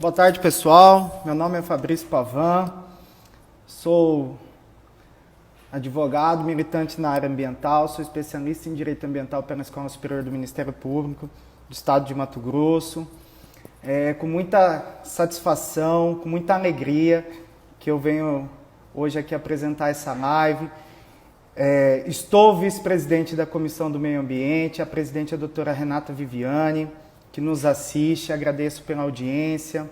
Boa tarde, pessoal. Meu nome é Fabrício Pavan, sou advogado, militante na área ambiental, sou especialista em Direito Ambiental pela Escola Superior do Ministério Público do Estado de Mato Grosso. Com muita satisfação, com muita alegria que eu venho hoje aqui apresentar essa live. Estou vice-presidente da Comissão do Meio Ambiente, a presidente é a doutora Renata Viviane, que nos assiste, agradeço pela audiência.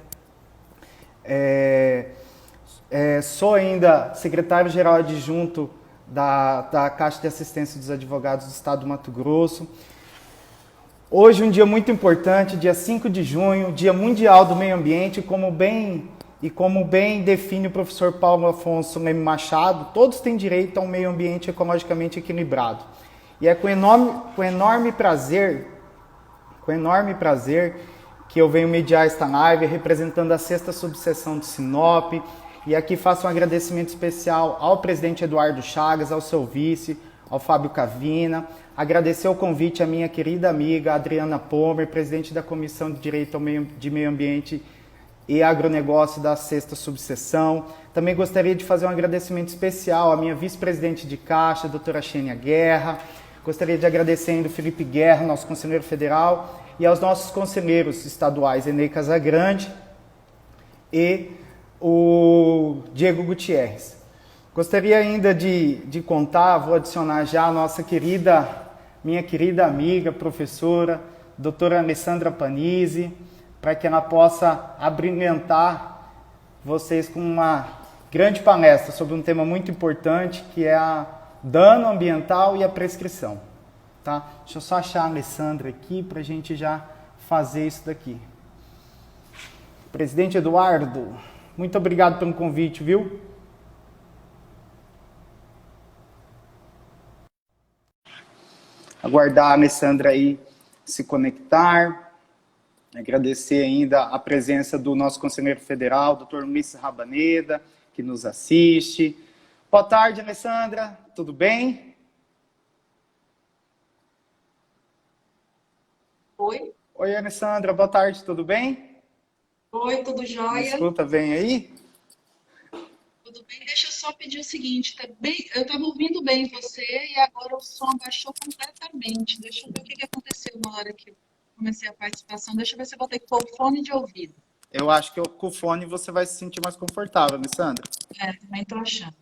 Sou ainda secretário-geral adjunto da Caixa de Assistência dos Advogados do Estado do Mato Grosso. Hoje um dia muito importante, dia 5 de junho, Dia Mundial do Meio Ambiente, como bem define o professor Paulo Afonso Leme Machado, todos têm direito a um meio ambiente ecologicamente equilibrado. E é com enorme prazer que eu venho mediar esta live representando a 6ª subseção de Sinop, e aqui faço um agradecimento especial ao presidente Eduardo Chagas, ao seu vice, ao Fábio Cavina, agradecer o convite à minha querida amiga Adriana Pomer, presidente da Comissão de Direito de Meio Ambiente e Agronegócio da 6ª subseção. Também gostaria de fazer um agradecimento especial à minha vice-presidente de Caixa, a doutora Xênia Guerra. Gostaria de agradecer ainda o Felipe Guerra, nosso conselheiro federal, e aos nossos conselheiros estaduais, Enei Casagrande e o Diego Gutierrez. Gostaria ainda de contar, vou adicionar já a minha querida amiga, professora, doutora Alessandra Panizzi, para que ela possa abrilhantar vocês com uma grande palestra sobre um tema muito importante, que é a dano ambiental e a prescrição. Tá? Deixa eu só achar a Alessandra aqui para a gente já fazer isso daqui. Presidente Eduardo, muito obrigado pelo convite, viu? Aguardar a Alessandra aí se conectar. Agradecer ainda a presença do nosso conselheiro federal, Dr. Luiz Rabaneda, que nos assiste. Boa tarde, Alessandra. Tudo bem? Oi. Oi, Alessandra. Boa tarde. Tudo bem? Oi, tudo Me jóia? escuta bem aí? Tudo bem? Deixa eu só pedir o seguinte, eu estava ouvindo bem você e agora o som baixou completamente. Deixa eu ver o que aconteceu na hora que eu comecei a participação. Deixa eu ver se eu vou ter que pôr o fone de ouvido. Eu acho que com o fone você vai se sentir mais confortável, Alessandra. Também estou achando.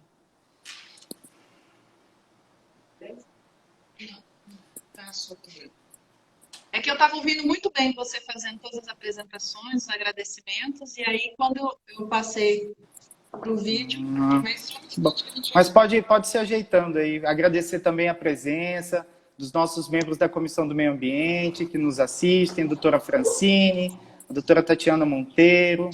Tá, é que eu estava ouvindo muito bem você fazendo todas as apresentações, os agradecimentos, e aí quando eu passei para o vídeo, Mas pode se ajeitando aí. Agradecer também a presença dos nossos membros da Comissão do Meio Ambiente que nos assistem, a doutora Francine, a doutora Tatiana Monteiro.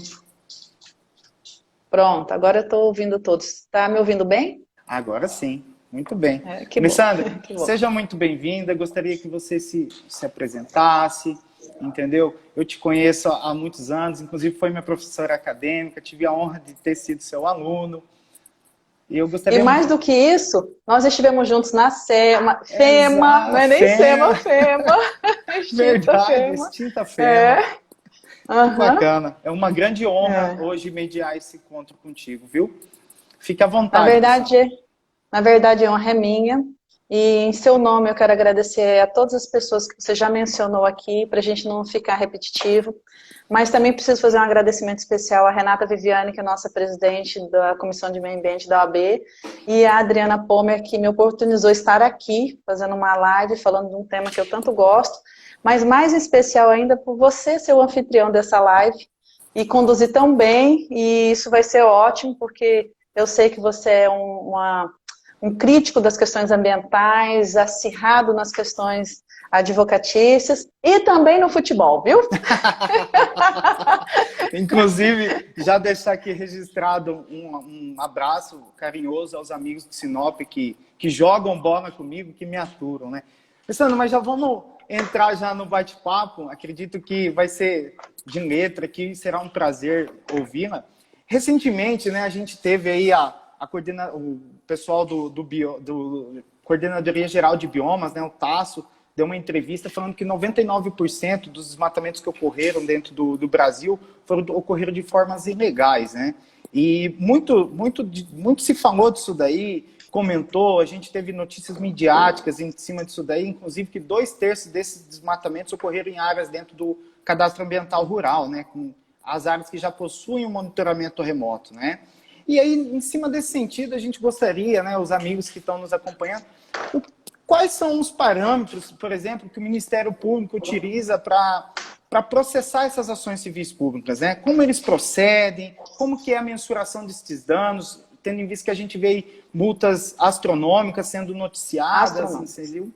Pronto, agora eu estou ouvindo todos. Está me ouvindo bem? Agora sim, muito bem. Que Alessandra, bom. Que bom. Seja muito bem-vinda. Gostaria que você se apresentasse, entendeu? Eu te conheço há muitos anos, inclusive foi minha professora acadêmica, tive a honra de ter sido seu aluno. E mais do que isso, nós estivemos juntos na FEMA, não é nem SEMA, FEMA. Verdade, extinta FEMA. Que bacana. É uma grande honra hoje mediar esse encontro contigo, viu? Fique à vontade. Na verdade, a honra é minha. E em seu nome eu quero agradecer a todas as pessoas que você já mencionou aqui, para a gente não ficar repetitivo. Mas também preciso fazer um agradecimento especial à Renata Viviane, que é nossa presidente da Comissão de Meio Ambiente da OAB, e à Adriana Pomer, que me oportunizou estar aqui, fazendo uma live, falando de um tema que eu tanto gosto, mas mais especial ainda por você ser o anfitrião dessa live e conduzir tão bem, e isso vai ser ótimo, porque eu sei que você é um crítico das questões ambientais, acirrado nas questões advocatícias e também no futebol, viu? Inclusive, já deixar aqui registrado um abraço carinhoso aos amigos de Sinop que jogam bola comigo, que me aturam, né? Pensando, mas já vamos entrar já no bate-papo. Acredito que vai ser de letra, que será um prazer ouvi-la. Recentemente, né, a gente teve aí o pessoal do Coordenadoria Geral de Biomas, né, o Tasso, deu uma entrevista falando que 99% dos desmatamentos que ocorreram dentro do Brasil ocorreram de formas ilegais, né? E muito se falou disso daí, comentou, a gente teve notícias midiáticas em cima disso daí, inclusive que 2/3 desses desmatamentos ocorreram em áreas dentro do cadastro ambiental rural, né? Com as áreas que já possuem um monitoramento remoto, né? E aí, em cima desse sentido, a gente gostaria, né, os amigos que estão nos acompanhando, quais são os parâmetros, por exemplo, que o Ministério Público utiliza para processar essas ações civis públicas, né? Como eles procedem, como que é a mensuração desses danos, tendo em vista que a gente vê aí multas astronômicas sendo noticiadas, entendeu?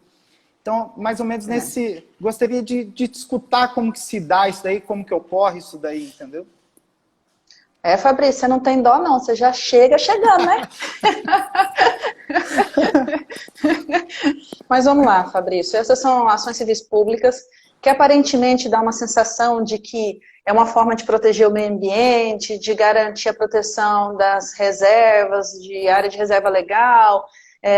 Então, mais ou menos nesse... Gostaria de escutar como que se dá isso daí, como que ocorre isso daí, entendeu? Fabrício, você não tem dó não, você já chega chegando, né? Mas vamos lá, Fabrício, essas são ações civis públicas que aparentemente dá uma sensação de que é uma forma de proteger o meio ambiente, de garantir a proteção das reservas, de área de reserva legal,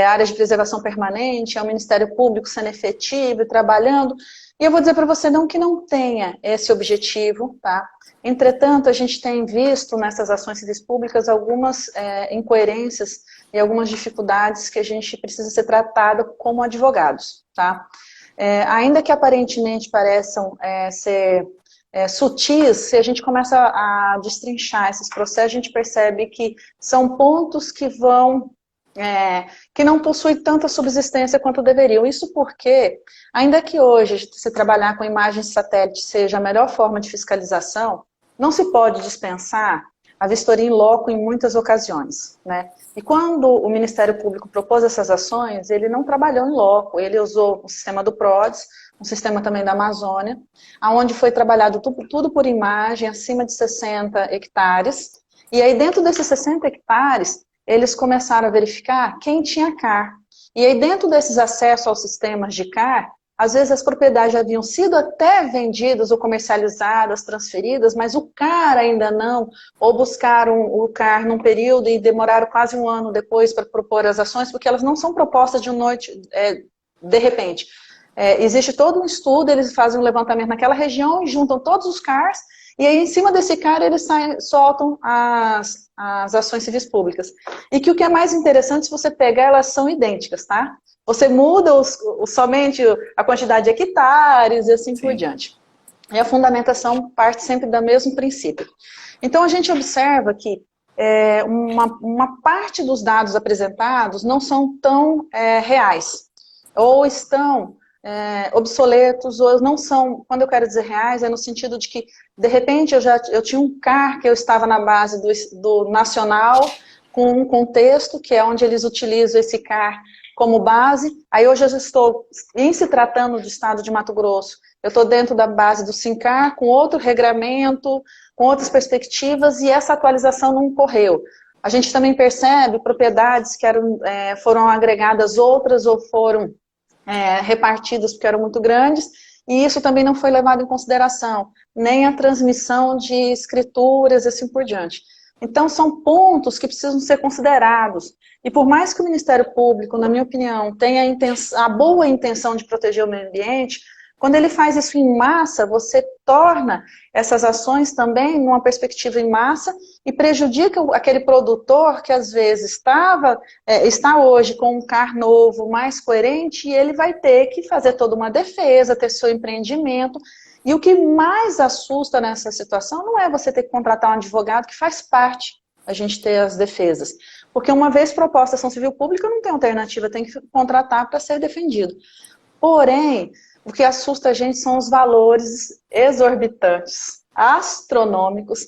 área de preservação permanente, é o Ministério Público sendo efetivo e trabalhando. E eu vou dizer para você não que não tenha esse objetivo, tá? Entretanto, a gente tem visto nessas ações civis públicas algumas incoerências e algumas dificuldades que a gente precisa ser tratado como advogados, tá? Ainda que aparentemente pareçam ser sutis, se a gente começa a destrinchar esses processos, a gente percebe que são pontos que que não possuem tanta subsistência quanto deveriam. Isso porque, ainda que hoje se trabalhar com imagens de satélite seja a melhor forma de fiscalização, não se pode dispensar a vistoria em loco em muitas ocasiões, né? E quando o Ministério Público propôs essas ações, ele não trabalhou em loco, ele usou o sistema do PRODES, um sistema também da Amazônia, onde foi trabalhado tudo por imagem, acima de 60 hectares, e aí dentro desses 60 hectares, eles começaram a verificar quem tinha CAR. E aí dentro desses acessos aos sistemas de CAR, às vezes as propriedades já haviam sido até vendidas ou comercializadas, transferidas, mas o CAR ainda não, ou buscaram o CAR num período e demoraram quase um ano depois para propor as ações, porque elas não são propostas de noite, de repente. Existe todo um estudo, eles fazem um levantamento naquela região e juntam todos os CARs, e aí em cima desse CAR eles soltam as ações civis públicas. E que o que é mais interessante, se você pegar, elas são idênticas, tá? Você muda somente a quantidade de hectares e assim por diante. E a fundamentação parte sempre do mesmo princípio. Então a gente observa que uma parte dos dados apresentados não são tão reais, ou estão obsoletos, ou não são, quando eu quero dizer reais, é no sentido de que, de repente, eu tinha um CAR que eu estava na base do nacional, com um contexto, que é onde eles utilizam esse CAR como base, aí hoje eu já estou, em se tratando do estado de Mato Grosso, eu estou dentro da base do SINCAR, com outro regramento, com outras perspectivas, e essa atualização não ocorreu. A gente também percebe propriedades que foram agregadas outras ou foram repartidas porque eram muito grandes, e isso também não foi levado em consideração, nem a transmissão de escrituras e assim por diante. Então, são pontos que precisam ser considerados. E por mais que o Ministério Público, na minha opinião, tenha a boa intenção de proteger o meio ambiente, quando ele faz isso em massa, você torna essas ações também numa perspectiva em massa e prejudica aquele produtor que às vezes está hoje com um CAR novo, mais coerente, e ele vai ter que fazer toda uma defesa, ter seu empreendimento. E o que mais assusta nessa situação não é você ter que contratar um advogado, que faz parte a gente ter as defesas. Porque uma vez proposta a ação civil pública, não tem alternativa, tem que contratar para ser defendido. Porém, o que assusta a gente são os valores exorbitantes, astronômicos,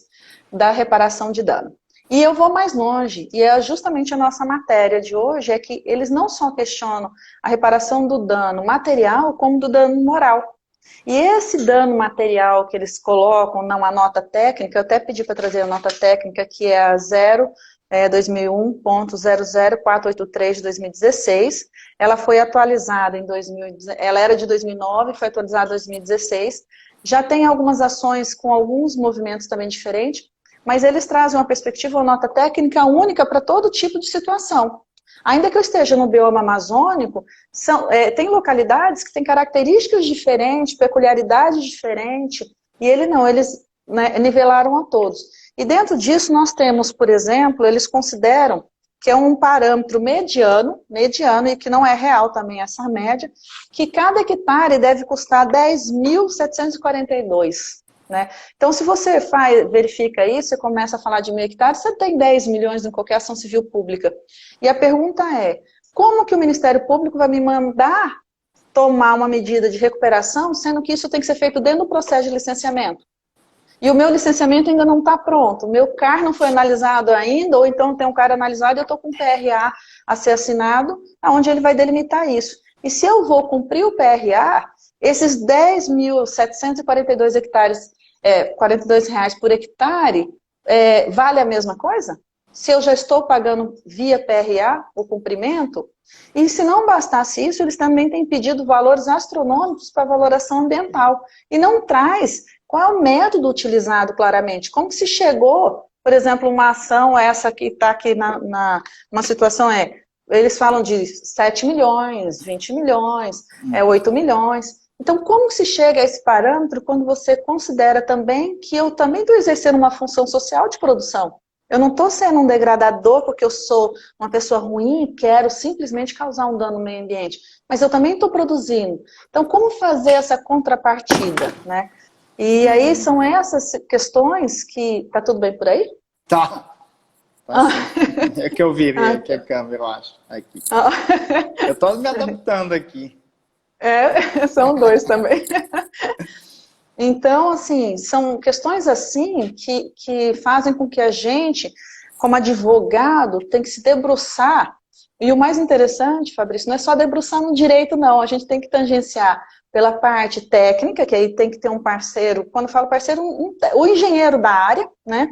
da reparação de dano. E eu vou mais longe, e é justamente a nossa matéria de hoje, é que eles não só questionam a reparação do dano material, como do dano moral. E esse dano material que eles colocam numa nota técnica, eu até pedi para trazer a nota técnica, que é a 2001.00483 de 2016, ela foi atualizada em ela era de 2009, foi atualizada em 2016, já tem algumas ações com alguns movimentos também diferentes, mas eles trazem uma perspectiva, uma nota técnica única para todo tipo de situação. Ainda que eu esteja no bioma amazônico, tem localidades que têm características diferentes, peculiaridades diferentes, e eles, né, nivelaram a todos. E dentro disso nós temos, por exemplo, eles consideram que é um parâmetro mediano, e que não é real também essa média, que cada hectare deve custar 10.742. Né? Então, se você verifica isso, você começa a falar de 1.000 hectares, você tem 10 milhões em qualquer ação civil pública. E a pergunta é, como que o Ministério Público vai me mandar tomar uma medida de recuperação, sendo que isso tem que ser feito dentro do processo de licenciamento? E o meu licenciamento ainda não está pronto, o meu CAR não foi analisado ainda, ou então tem um CAR analisado e eu estou com o PRA a ser assinado, onde ele vai delimitar isso. E se eu vou cumprir o PRA, esses 10.742 hectares, R$ 42 por hectare, vale a mesma coisa? Se eu já estou pagando via PRA o cumprimento? E se não bastasse isso, eles também têm pedido valores astronômicos para valoração ambiental. E não traz qual é o método utilizado claramente. Como que se chegou, por exemplo, uma ação, essa que está aqui uma situação eles falam de 7 milhões, 20 milhões, 8 milhões. Então, como que se chega a esse parâmetro quando você considera também que eu também estou exercendo uma função social de produção? Eu não estou sendo um degradador porque eu sou uma pessoa ruim e quero simplesmente causar um dano no meio ambiente, mas eu também estou produzindo. Então, como fazer essa contrapartida, né? E aí são essas questões que... Tá tudo bem por aí? Tá. É que eu virei aqui a câmera, eu acho. Aqui. Eu estou me adaptando aqui. São dois também. Então, assim, são questões assim que fazem com que a gente, como advogado, tem que se debruçar. E o mais interessante, Fabrício, não é só debruçar no direito, não. A gente tem que tangenciar pela parte técnica, que aí tem que ter um parceiro, quando eu falo parceiro, o engenheiro da área, né?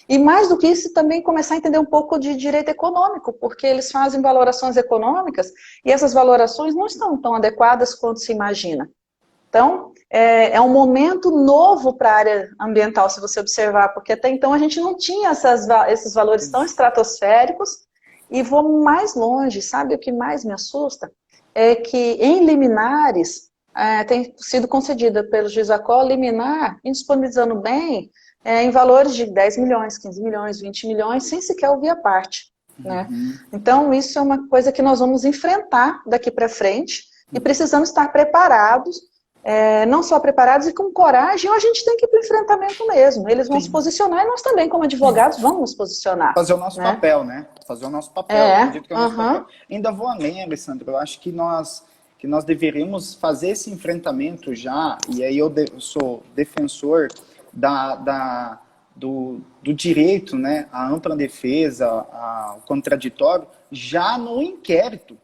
E mais do que isso, também começar a entender um pouco de direito econômico, porque eles fazem valorações econômicas e essas valorações não estão tão adequadas quanto se imagina. Então, é um momento novo para a área ambiental, se você observar, porque até então a gente não tinha esses valores tão estratosféricos. E vou mais longe, sabe o que mais me assusta? É que em liminares, tem sido concedida pelo juiz Acol liminar, indisponibilizando bem, em valores de 10 milhões, 15 milhões, 20 milhões, sem sequer ouvir a parte. Né? Então, isso é uma coisa que nós vamos enfrentar daqui para frente e precisamos estar preparados, não só preparados e com coragem, ou a gente tem que ir para o enfrentamento mesmo. Eles vão se posicionar e nós também, como advogados, vamos nos posicionar. Fazer o nosso papel, né? Fazer o nosso papel. Acredito que é o nosso papel. Ainda vou além, Alessandro. Eu acho que nós deveríamos fazer esse enfrentamento já, e aí eu sou defensor do direito, né, à ampla defesa, ao contraditório, já no inquérito,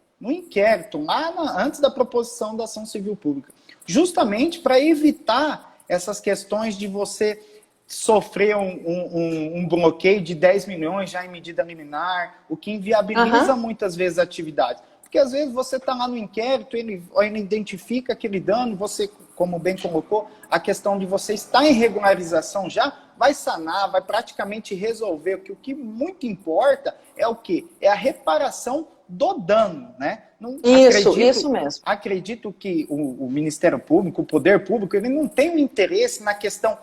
lá antes da proposição da ação civil pública. Justamente para evitar essas questões de você sofrer um bloqueio de 10 milhões já em medida liminar, o que inviabiliza muitas vezes a atividade. Porque às vezes você está lá no inquérito, ele identifica aquele dano, você, como bem colocou, a questão de você estar em regularização já, vai sanar, vai praticamente resolver, porque o que muito importa é o quê? É a reparação do dano, né? Isso mesmo. Acredito que o Ministério Público, o Poder Público, ele não tem um interesse na questão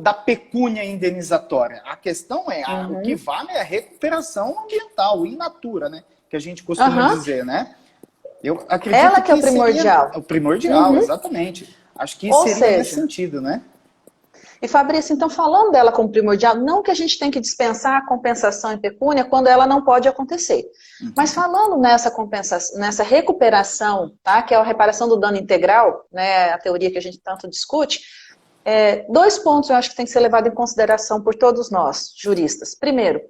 da pecúnia indenizatória. A questão o que vale é a recuperação ambiental, in natura, né? Que a gente costuma dizer, né? Eu acredito Ela que é o primordial. O primordial, exatamente. Acho que seria nesse sentido, né? E Fabrício, então falando dela como primordial, não que a gente tem que dispensar a compensação em pecúnia quando ela não pode acontecer. Mas falando nessa compensação, nessa recuperação, tá? Que é a reparação do dano integral, né? A teoria que a gente tanto discute, 2 pontos eu acho que tem que ser levado em consideração por todos nós, juristas. Primeiro,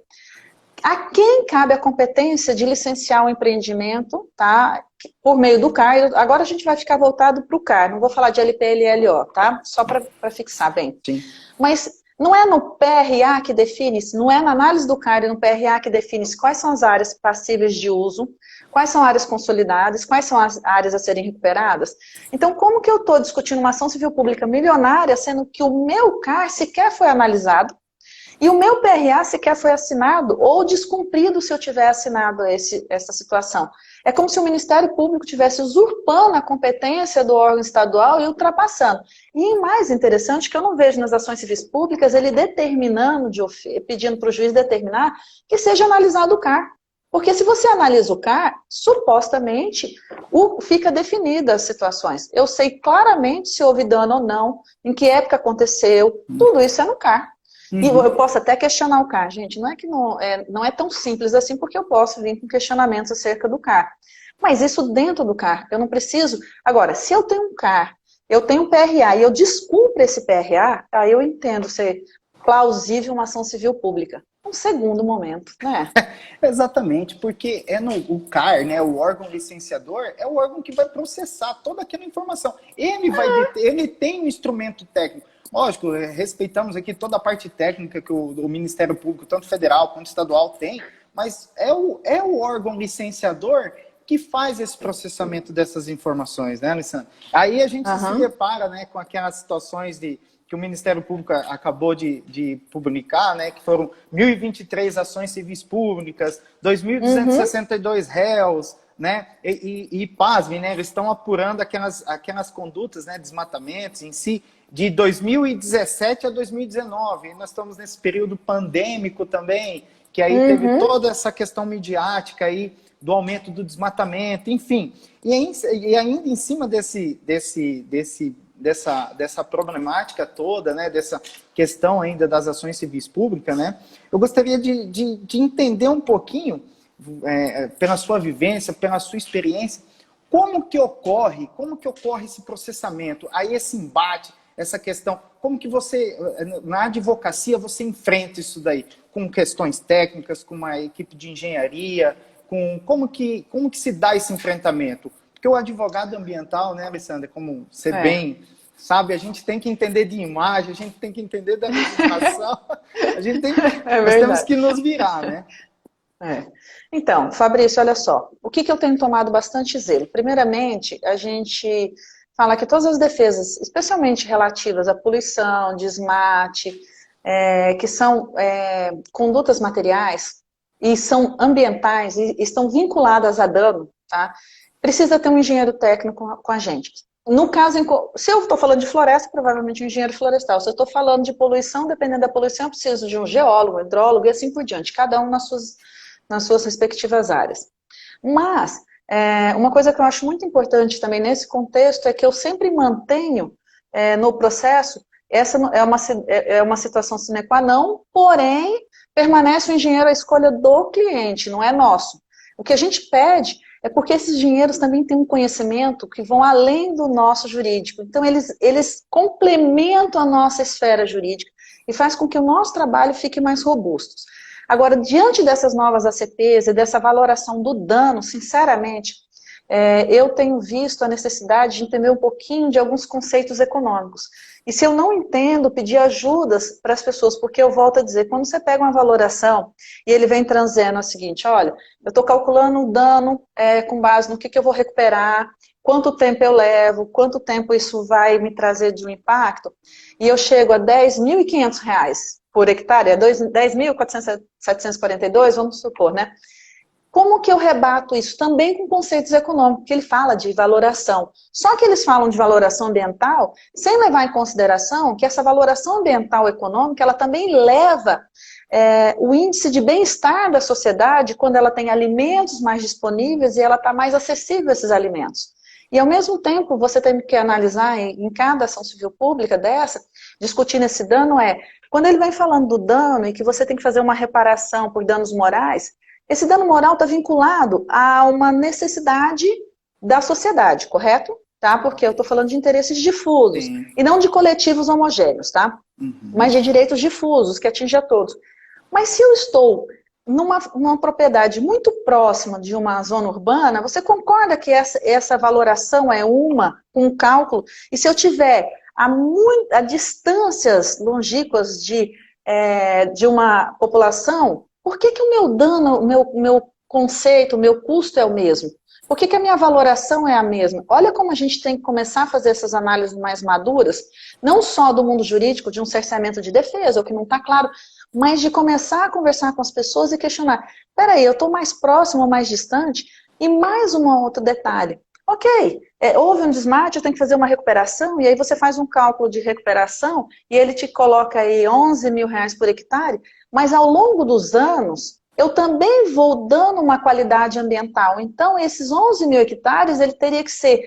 a quem cabe a competência de licenciar o empreendimento, tá? Por meio do CAR. Agora a gente vai ficar voltado para o CAR, não vou falar de LPL e LO, tá? Só para fixar bem. Sim. Mas não é no PRA que define-se, não é na análise do CAR e no PRA que define-se quais são as áreas passíveis de uso, quais são áreas consolidadas, quais são as áreas a serem recuperadas. Então, como que eu estou discutindo uma ação civil pública milionária, sendo que o meu CAR sequer foi analisado? E o meu PRA sequer foi assinado ou descumprido se eu tiver assinado essa situação. É como se o Ministério Público estivesse usurpando a competência do órgão estadual e ultrapassando. E mais interessante, que eu não vejo nas ações civis públicas ele determinando, pedindo para o juiz determinar que seja analisado o CAR. Porque se você analisa o CAR, supostamente fica definida as situações. Eu sei claramente se houve dano ou não, em que época aconteceu, tudo isso é no CAR. E eu posso até questionar o CAR, gente. Não é que não é tão simples assim, porque eu posso vir com questionamentos acerca do CAR. Mas isso dentro do CAR, eu não preciso. Agora, se eu tenho um CAR, eu tenho um PRA e eu descumpro esse PRA, aí eu entendo ser plausível uma ação civil pública. Um segundo momento, né? Exatamente, porque o CAR, né, o órgão licenciador, é o órgão que vai processar toda aquela informação. Ele tem um instrumento técnico. Lógico, respeitamos aqui toda a parte técnica que o Ministério Público, tanto federal quanto estadual, tem, mas é o órgão licenciador que faz esse processamento dessas informações, né, Alessandra? Aí a gente se depara, né, com aquelas situações que o Ministério Público acabou de publicar, né, que foram 1.023 ações civis públicas, 2.262 réus, né, e pasmem, né, eles estão apurando aquelas condutas, né, desmatamentos em si, de 2017 a 2019, e nós estamos nesse período pandêmico também, que aí teve toda essa questão midiática aí, do aumento do desmatamento, enfim. E ainda em cima dessa problemática toda, né, dessa questão ainda das ações civis públicas, né, eu gostaria de entender um pouquinho, pela sua vivência, pela sua experiência, como que ocorre esse processamento, aí esse embate, essa questão, como que você, na advocacia, você enfrenta isso daí? Com questões técnicas, com uma equipe de engenharia, como que se dá esse enfrentamento? Porque o advogado ambiental, né, Alessandra, como você bem sabe, a gente tem que entender de imagem, a gente tem que entender da legislação, nós temos que nos virar, né? Então, Fabrício, olha só, o que eu tenho tomado bastante zelo? Primeiramente, a gente fala que todas as defesas, especialmente relativas à poluição, desmate, que são condutas materiais e são ambientais e estão vinculadas a dano, tá? Precisa ter um engenheiro técnico com a gente. No caso, se eu estou falando de floresta, provavelmente um engenheiro florestal. Se eu estou falando de poluição, dependendo da poluição, eu preciso de um geólogo, um hidrólogo e assim por diante, cada um nas suas respectivas áreas. Mas uma coisa que eu acho muito importante também nesse contexto é que eu sempre mantenho no processo, essa é uma situação sine qua non, porém, permanece o engenheiro à escolha do cliente, não é nosso. O que a gente pede é porque esses engenheiros também têm um conhecimento que vão além do nosso jurídico. Então, eles complementam a nossa esfera jurídica e faz com que o nosso trabalho fique mais robusto. Agora, diante dessas novas ACPs e dessa valoração do dano, sinceramente, eu tenho visto a necessidade de entender um pouquinho de alguns conceitos econômicos. E se eu não entendo, pedir ajudas para as pessoas, porque eu volto a dizer, quando você pega uma valoração e ele vem trazendo o seguinte, olha, eu estou calculando o dano com base no que eu vou recuperar, quanto tempo eu levo, quanto tempo isso vai me trazer de um impacto, e eu chego a R$10.500 por hectare, é 10.742, vamos supor, né? Como que eu rebato isso? Também com conceitos econômicos, que ele fala de valoração. Só que eles falam de valoração ambiental, sem levar em consideração que essa valoração ambiental econômica, ela também leva o índice de bem-estar da sociedade quando ela tem alimentos mais disponíveis e ela está mais acessível a esses alimentos. E, ao mesmo tempo, você tem que analisar em cada ação civil pública dessa, discutindo esse dano, quando ele vai falando do dano e que você tem que fazer uma reparação por danos morais, esse dano moral está vinculado a uma necessidade da sociedade, correto? Tá? Porque eu estou falando de interesses difusos, e não de coletivos homogêneos, tá? Mas de direitos difusos, que atingem a todos. Mas se eu estou numa propriedade muito próxima de uma zona urbana, você concorda que essa valoração é um cálculo? E se eu tiver a distâncias longínquas de uma população, por que o meu dano, o meu conceito, o meu custo é o mesmo? Por que a minha valoração é a mesma? Olha como a gente tem que começar a fazer essas análises mais maduras, não só do mundo jurídico, de um cerceamento de defesa, o que não está claro. mas de começar a conversar com as pessoas e questionar, peraí, eu estou mais próximo ou mais distante? E mais um outro detalhe, ok, houve um desmate, eu tenho que fazer uma recuperação, e aí você faz um cálculo de recuperação, e ele te coloca aí 11 mil reais por hectare, mas ao longo dos anos, eu também vou dando uma qualidade ambiental. Então, esses 11 mil hectares, ele teria que ser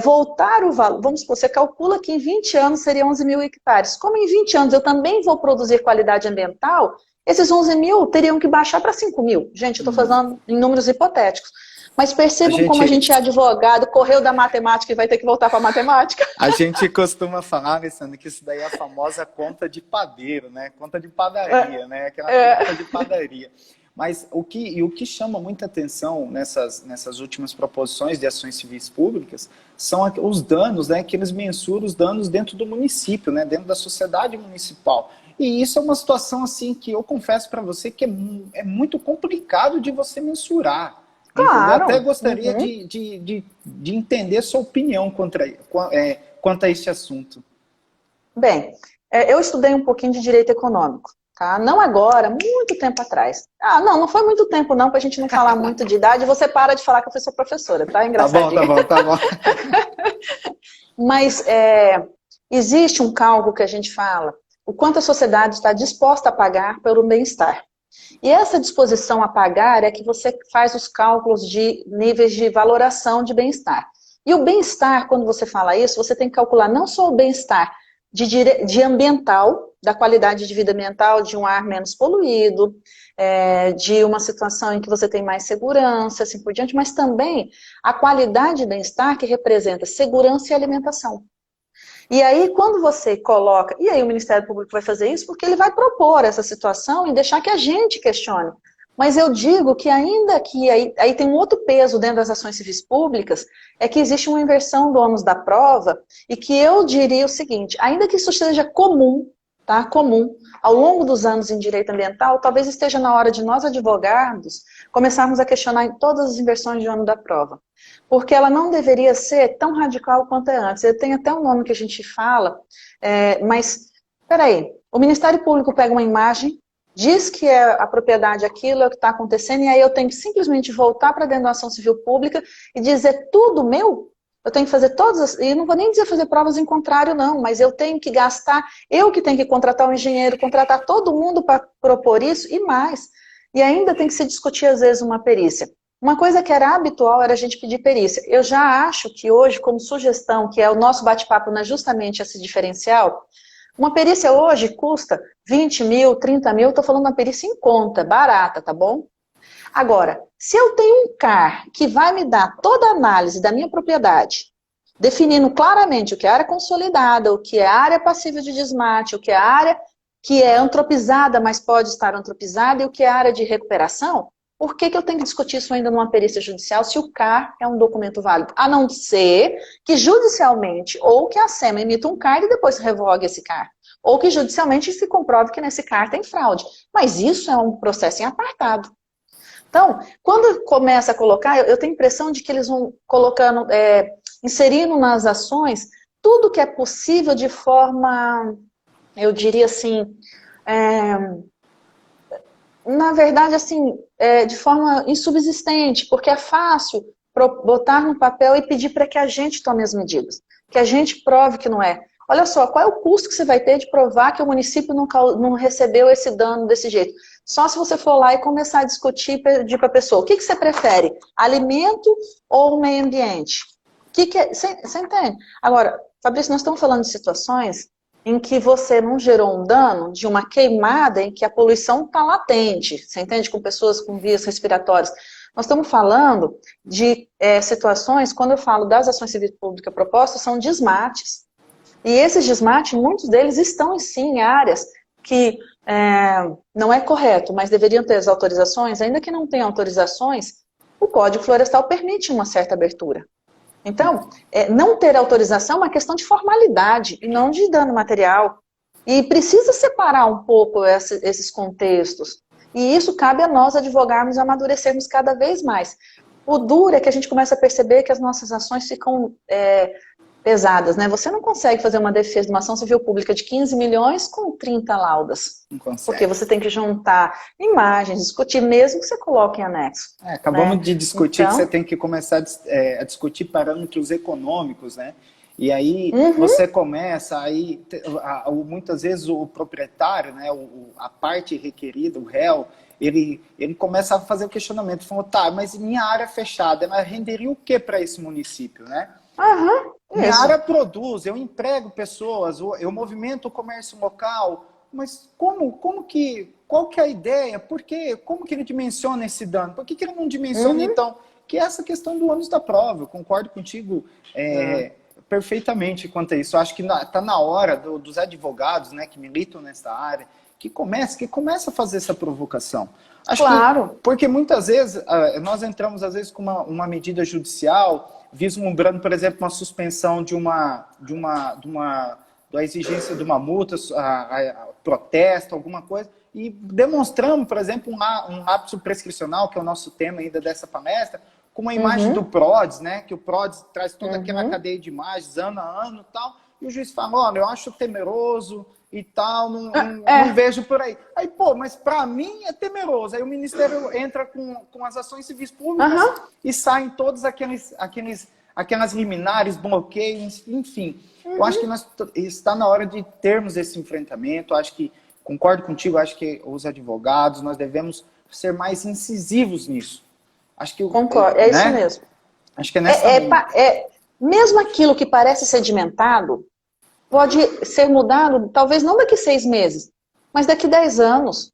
voltar o valor, vamos supor, você calcula que em 20 anos seria 11 mil hectares. Como em 20 anos eu também vou produzir qualidade ambiental, esses 11 mil teriam que baixar para 5 mil. Gente, eu estou fazendo em números hipotéticos. Mas percebam como a gente é advogado, correu da matemática e vai ter que voltar para a matemática. A gente costuma falar, Alessandra, que isso daí é a famosa conta de padeiro, né? Conta de padaria, né? Aquela conta de padaria. Mas o que chama muita atenção nessas últimas proposições de ações civis públicas são os danos, né, que eles mensuram os danos dentro do município, né, dentro da sociedade municipal. E isso é uma situação assim que eu confesso para você que é muito complicado de você mensurar. Claro. Eu até gostaria de entender sua opinião quanto a esse assunto. Bem, eu estudei um pouquinho de direito econômico. Tá? Não agora, muito tempo atrás. Não foi muito tempo não, para a gente não falar muito de idade, você para de falar que eu fui sua professora, tá? Engraçadinho. Tá bom. Mas existe um cálculo que a gente fala, o quanto a sociedade está disposta a pagar pelo bem-estar. E essa disposição a pagar é que você faz os cálculos de níveis de valoração de bem-estar. E o bem-estar, quando você fala isso, você tem que calcular não só o bem-estar de ambiental, da qualidade de vida ambiental, de um ar menos poluído, de uma situação em que você tem mais segurança, assim por diante, mas também a qualidade de bem-estar que representa segurança e alimentação. E aí, quando você coloca... E aí o Ministério Público vai fazer isso porque ele vai propor essa situação e deixar que a gente questione. Mas eu digo que ainda que... Aí tem um outro peso dentro das ações civis públicas, é que existe uma inversão do ônus da prova, e que eu diria o seguinte, ainda que isso seja comum, tá? Comum, ao longo dos anos em direito ambiental, talvez esteja na hora de nós advogados começarmos a questionar em todas as inversões de ônus da prova. Porque ela não deveria ser tão radical quanto é antes. Tem até um nome que a gente fala, mas, peraí, o Ministério Público pega uma imagem, diz que a propriedade aquilo é o que está acontecendo, e aí eu tenho que simplesmente voltar para dentro da ação civil pública e dizer tudo meu? Eu tenho que fazer todas, e não vou nem dizer fazer provas em contrário não, mas eu tenho que gastar, eu que tenho que contratar um engenheiro, contratar todo mundo para propor isso e mais. E ainda tem que se discutir às vezes uma perícia. Uma coisa que era habitual era a gente pedir perícia. Eu já acho que hoje, como sugestão, que é o nosso bate-papo, não é justamente esse diferencial, uma perícia hoje custa 20 mil, 30 mil, estou falando uma perícia em conta, barata, tá bom? Agora, se eu tenho um CAR que vai me dar toda a análise da minha propriedade, definindo claramente o que é área consolidada, o que é área passível de desmate, o que é área que é antropizada, mas pode estar antropizada, e o que é área de recuperação, por que eu tenho que discutir isso ainda numa perícia judicial se o CAR é um documento válido? A não ser que judicialmente, ou que a SEMA emita um CAR e depois revogue esse CAR. Ou que judicialmente se comprove que nesse CAR tem fraude. Mas isso é um processo em apartado. Então, quando começa a colocar, eu tenho a impressão de que eles vão colocando, inserindo nas ações tudo que é possível de forma, eu diria assim, na verdade, assim, de forma insubsistente, porque é fácil botar no papel e pedir para que a gente tome as medidas, que a gente prove que não é. Olha só, qual é o custo que você vai ter de provar que o município não recebeu esse dano desse jeito? Só se você for lá e começar a discutir, pedir para a pessoa, o que você prefere, alimento ou meio ambiente? Você entende? Agora, Fabrício, nós estamos falando de situações em que você não gerou um dano de uma queimada em que a poluição está latente, você entende? Com pessoas com vias respiratórias. Nós estamos falando de situações, quando eu falo das ações civis públicas propostas, são desmates. E esses desmates, muitos deles estão sim em áreas que não é correto, mas deveriam ter as autorizações, ainda que não tenham autorizações, o Código Florestal permite uma certa abertura. Então, não ter autorização é uma questão de formalidade e não de dano material. E precisa separar um pouco esses contextos. E isso cabe a nós advogarmos e amadurecermos cada vez mais. O duro é que a gente começa a perceber que as nossas ações ficam pesadas, né? Você não consegue fazer uma defesa de uma ação civil pública de 15 milhões com 30 laudas. Não consegue. Porque você tem que juntar imagens, discutir, mesmo que você coloque em anexo. Acabamos de discutir que você Então, tem que começar a discutir parâmetros econômicos, né? E aí você começa, muitas vezes o proprietário, né, a parte requerida, o réu, ele começa a fazer o questionamento, falando, tá, mas minha área fechada, ela renderia o que para esse município, né? Minha área produz, eu emprego pessoas, eu movimento o comércio local, mas qual que é a ideia? Como que ele dimensiona esse dano? Por que ele não dimensiona, então, que é essa questão do ônus da prova? Eu concordo contigo perfeitamente quanto a isso. Eu acho que está na hora dos advogados, né, que militam nessa área, que começa a fazer essa provocação. Claro. Porque muitas vezes nós entramos às vezes com uma medida judicial vislumbrando, por exemplo, uma suspensão da exigência de uma multa, protesto, alguma coisa, e demonstramos, por exemplo, um hábito prescricional, que é o nosso tema ainda dessa palestra, com uma imagem do PRODES, né? Que o PRODES traz toda aquela cadeia de imagens, ano a ano e tal, e o juiz fala, olha, eu acho temeroso e tal, não vejo por aí. Aí, mas para mim é temeroso. Aí o Ministério entra com as ações civis públicas e saem todos aquelas liminares, bloqueios, enfim. Eu acho que está na hora de termos esse enfrentamento. Eu acho que, concordo contigo, acho que os advogados, nós devemos ser mais incisivos nisso. Acho que concordo, é isso mesmo. Acho que é nessa linha. Mesmo aquilo que parece sedimentado, pode ser mudado, talvez não daqui 6 meses, mas daqui 10 anos.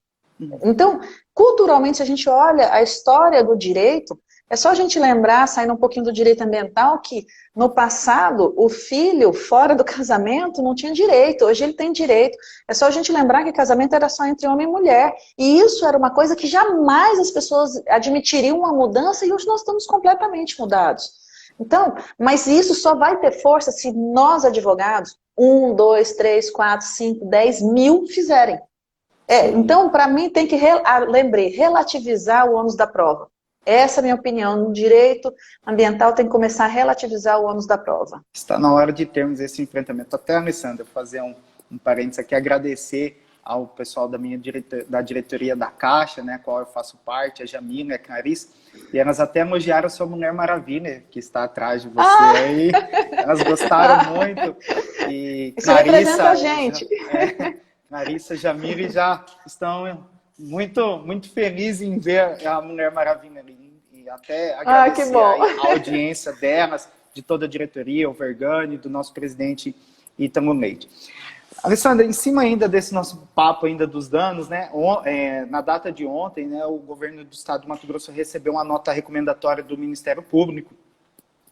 Então, culturalmente, se a gente olha a história do direito, é só a gente lembrar, saindo um pouquinho do direito ambiental, que no passado, o filho fora do casamento não tinha direito, hoje ele tem direito. É só a gente lembrar que casamento era só entre homem e mulher. E isso era uma coisa que jamais as pessoas admitiriam uma mudança, e hoje nós estamos completamente mudados. Então, mas isso só vai ter força se nós, advogados, 1, 2, 3, 4, 5, 10 mil fizerem. Então, para mim, tem que, relativizar o ônus da prova. Essa é a minha opinião. No direito ambiental tem que começar a relativizar o ônus da prova. Está na hora de termos esse enfrentamento. Até, Alessandra, fazer um parênteses aqui, agradecer ao pessoal da diretoria da Caixa, né, qual eu faço parte, a Jamila e a Clarice, e elas até elogiaram a sua Mulher Maravilha, que está atrás de você aí. Elas gostaram muito. E isso representa a gente. Clarissa e Jamila já estão muito, muito felizes em ver a Mulher Maravilha ali. E até agradecer a audiência delas, de toda a diretoria, o Vergani, do nosso presidente Ítalo Leite. Alessandra, em cima ainda desse nosso papo ainda dos danos, né? Na data de ontem, né, o governo do estado do Mato Grosso recebeu uma nota recomendatória do Ministério Público,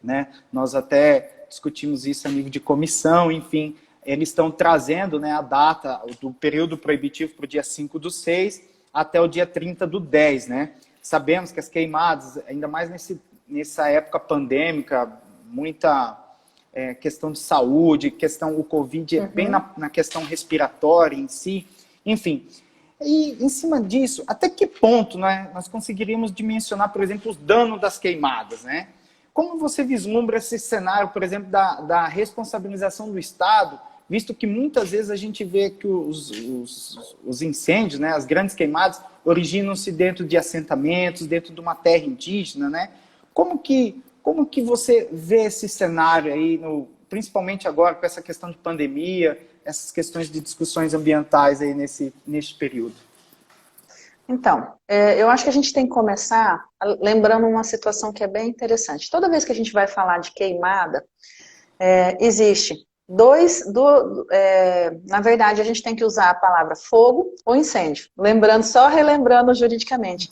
né? Nós até discutimos isso a nível de comissão, enfim, eles estão trazendo, né, a data do período proibitivo para o dia 5/6 até o dia 30/10, né? Sabemos que as queimadas, ainda mais nessa época pandêmica, muita questão de saúde, o Covid é bem na questão respiratória em si, enfim. E em cima disso, até que ponto, né, nós conseguiríamos dimensionar, por exemplo, os danos das queimadas, né? Como você vislumbra esse cenário, por exemplo, da responsabilização do Estado, visto que muitas vezes a gente vê que os incêndios, né, as grandes queimadas, originam-se dentro de assentamentos, dentro de uma terra indígena, né? Como que você vê esse cenário aí, principalmente agora com essa questão de pandemia, essas questões de discussões ambientais aí nesse período? Então, eu acho que a gente tem que começar lembrando uma situação que é bem interessante. Toda vez que a gente vai falar de queimada, existe na verdade, a gente tem que usar a palavra fogo ou incêndio. Relembrando juridicamente,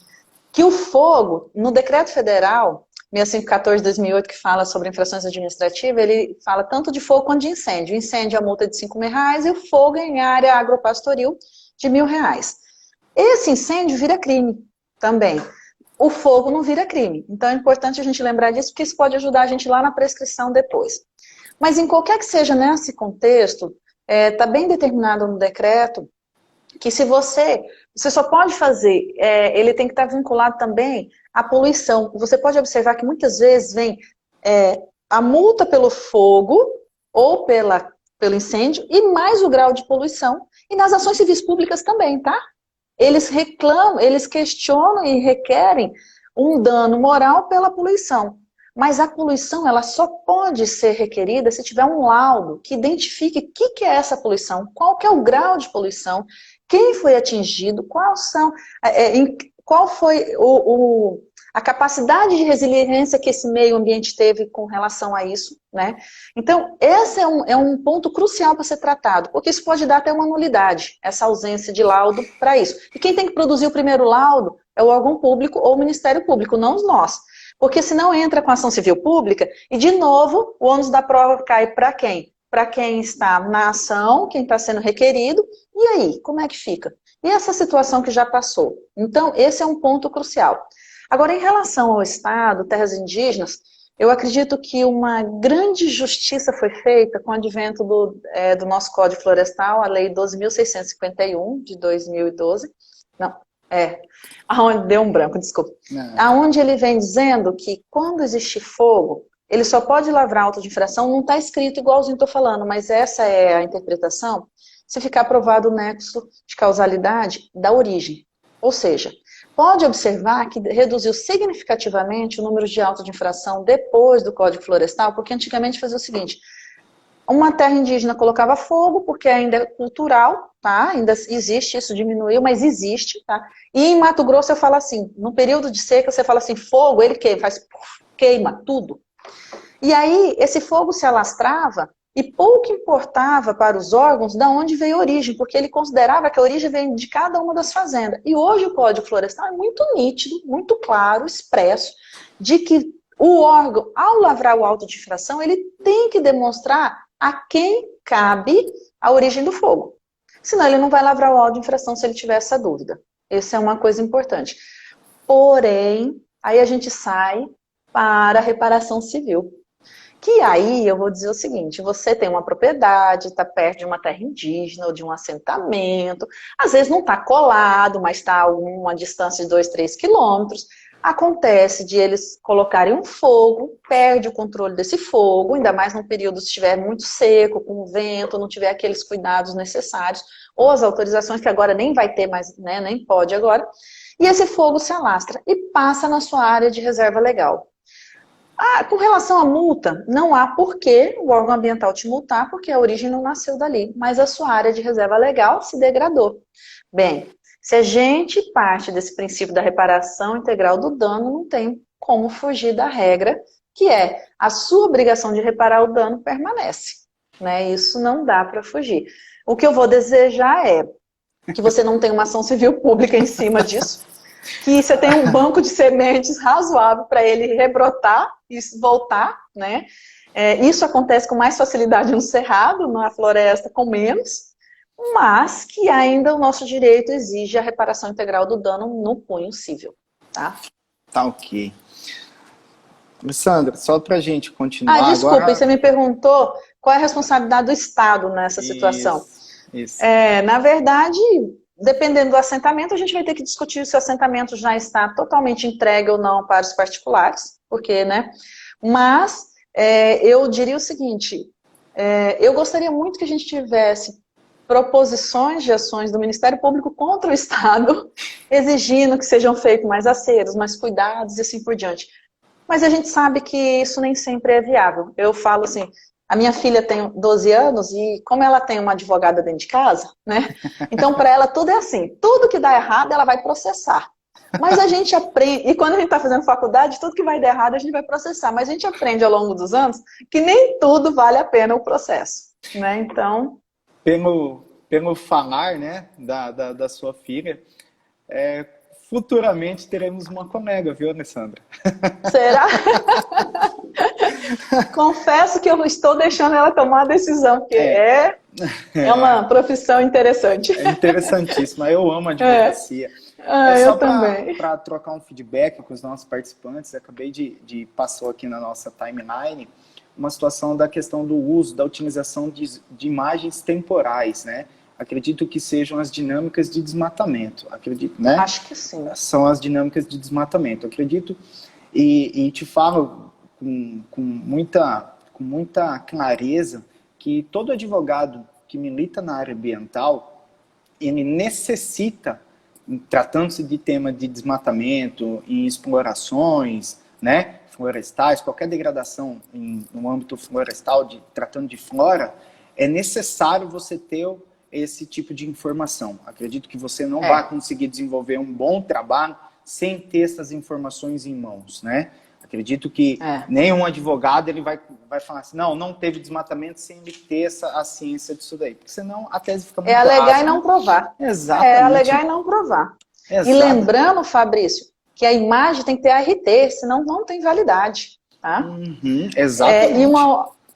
que o fogo, no decreto federal 6514/2008, que fala sobre infrações administrativas, ele fala tanto de fogo quanto de incêndio. O incêndio é a multa de R$5.000 e o fogo em área agropastoril de R$1.000. Esse incêndio vira crime também. O fogo não vira crime. Então é importante a gente lembrar disso, porque isso pode ajudar a gente lá na prescrição depois. Mas em qualquer que seja nesse contexto, está bem determinado no decreto que se você só pode fazer, ele tem que estar vinculado também à poluição. Você pode observar que muitas vezes vem a multa pelo fogo ou pelo incêndio, e mais o grau de poluição, e nas ações civis públicas também, tá? Eles reclamam, eles questionam e requerem um dano moral pela poluição. Mas a poluição, ela só pode ser requerida se tiver um laudo que identifique o que é essa poluição, qual que é o grau de poluição, quem foi atingido, qual foi a capacidade de resiliência que esse meio ambiente teve com relação a isso, né? Então, esse é um ponto crucial para ser tratado, porque isso pode dar até uma nulidade, essa ausência de laudo para isso. E quem tem que produzir o primeiro laudo é o órgão público ou o Ministério Público, não nós. Porque senão entra com ação civil pública e, de novo, o ônus da prova cai para quem? Para quem está na ação, quem está sendo requerido, e aí, como é que fica? E essa situação que já passou? Então, esse é um ponto crucial. Agora, em relação ao Estado, terras indígenas, eu acredito que uma grande justiça foi feita com o advento do nosso Código Florestal, a Lei 12.651, de 2012. Não, aonde deu um branco, desculpa. Aonde ele vem dizendo que quando existe fogo, ele só pode lavrar auto de infração, não está escrito igualzinho estou falando, mas essa é a interpretação, se ficar provado o nexo de causalidade da origem. Ou seja, pode observar que reduziu significativamente o número de autos de infração depois do Código Florestal, porque antigamente fazia o seguinte: uma terra indígena colocava fogo, porque ainda é cultural, tá? Ainda existe, isso diminuiu, mas existe, tá? E em Mato Grosso eu falo assim, no período de seca você fala assim, fogo, ele queima tudo. E aí esse fogo se alastrava e pouco importava para os órgãos de onde veio a origem, porque ele considerava que a origem vem de cada uma das fazendas. E hoje o Código Florestal é muito nítido, muito claro, expresso, de que o órgão, ao lavrar o auto de infração, ele tem que demonstrar a quem cabe a origem do fogo. Senão ele não vai lavrar o auto de infração se ele tiver essa dúvida. Essa é uma coisa importante. Porém, aí a gente sai para a reparação civil. Que aí eu vou dizer o seguinte, você tem uma propriedade, está perto de uma terra indígena ou de um assentamento, às vezes não está colado, mas está a uma distância de 2, 3 quilômetros. Acontece de eles colocarem um fogo, perde o controle desse fogo, ainda mais num período se estiver muito seco, com vento, não tiver aqueles cuidados necessários, ou as autorizações que agora nem vai ter mais, né, nem pode agora, e esse fogo se alastra e passa na sua área de reserva legal. Com relação à multa, não há porquê o órgão ambiental te multar, porque a origem não nasceu dali, mas a sua área de reserva legal se degradou. Bem, se a gente parte desse princípio da reparação integral do dano, não tem como fugir da regra, que é a sua obrigação de reparar o dano permanece, né? Isso não dá para fugir. O que eu vou desejar é que você não tenha uma ação civil pública em cima disso, que você tenha um banco de sementes razoável para ele rebrotar e voltar, né? Isso acontece com mais facilidade no cerrado, na floresta com menos, mas que ainda o nosso direito exige a reparação integral do dano no cunho civil, tá? Tá ok. Alessandra, só para a gente continuar desculpa, agora... você me perguntou qual é a responsabilidade do Estado nessa situação. Isso. Na verdade, dependendo do assentamento, a gente vai ter que discutir se o assentamento já está totalmente entregue ou não para os particulares, porque, né? Mas eu diria o seguinte, eu gostaria muito que a gente tivesse proposições de ações do Ministério Público contra o Estado, exigindo que sejam feitos mais aceros, mais cuidados e assim por diante. Mas a gente sabe que isso nem sempre é viável. Eu falo assim, a minha filha tem 12 anos e como ela tem uma advogada dentro de casa, né? Então para ela tudo é assim, tudo que dá errado ela vai processar. Mas a gente aprende, e quando a gente está fazendo faculdade, tudo que vai dar errado a gente vai processar, mas a gente aprende ao longo dos anos que nem tudo vale a pena o processo, né? Então... Pelo falar, né, da sua filha, futuramente teremos uma colega, viu, Alessandra? Será? Confesso que eu estou deixando ela tomar a decisão, porque é uma profissão interessante. É interessantíssima, eu amo a advocacia. Eu também. Para trocar um feedback com os nossos participantes, acabei de passou aqui na nossa timeline uma situação da questão do uso, da utilização de imagens temporais, né? Acredito que sejam as dinâmicas de desmatamento, acredito, né? Acho que sim. São as dinâmicas de desmatamento, acredito, e te falo com muita clareza que todo advogado que milita na área ambiental, ele necessita, tratando-se de tema de desmatamento, em explorações, né, florestais, qualquer degradação no âmbito florestal, tratando de flora, é necessário você ter esse tipo de informação. Acredito que você não vai conseguir desenvolver um bom trabalho sem ter essas informações em mãos, né? Acredito que nenhum advogado ele vai falar assim, não teve desmatamento sem ele ter a ciência disso daí. Porque senão a tese fica muito É alegar rasa, e não provar. Exatamente. É alegar e não provar. Exato. E lembrando, Fabrício, que a imagem tem que ter ART, senão não tem validade. Tá? Exatamente. E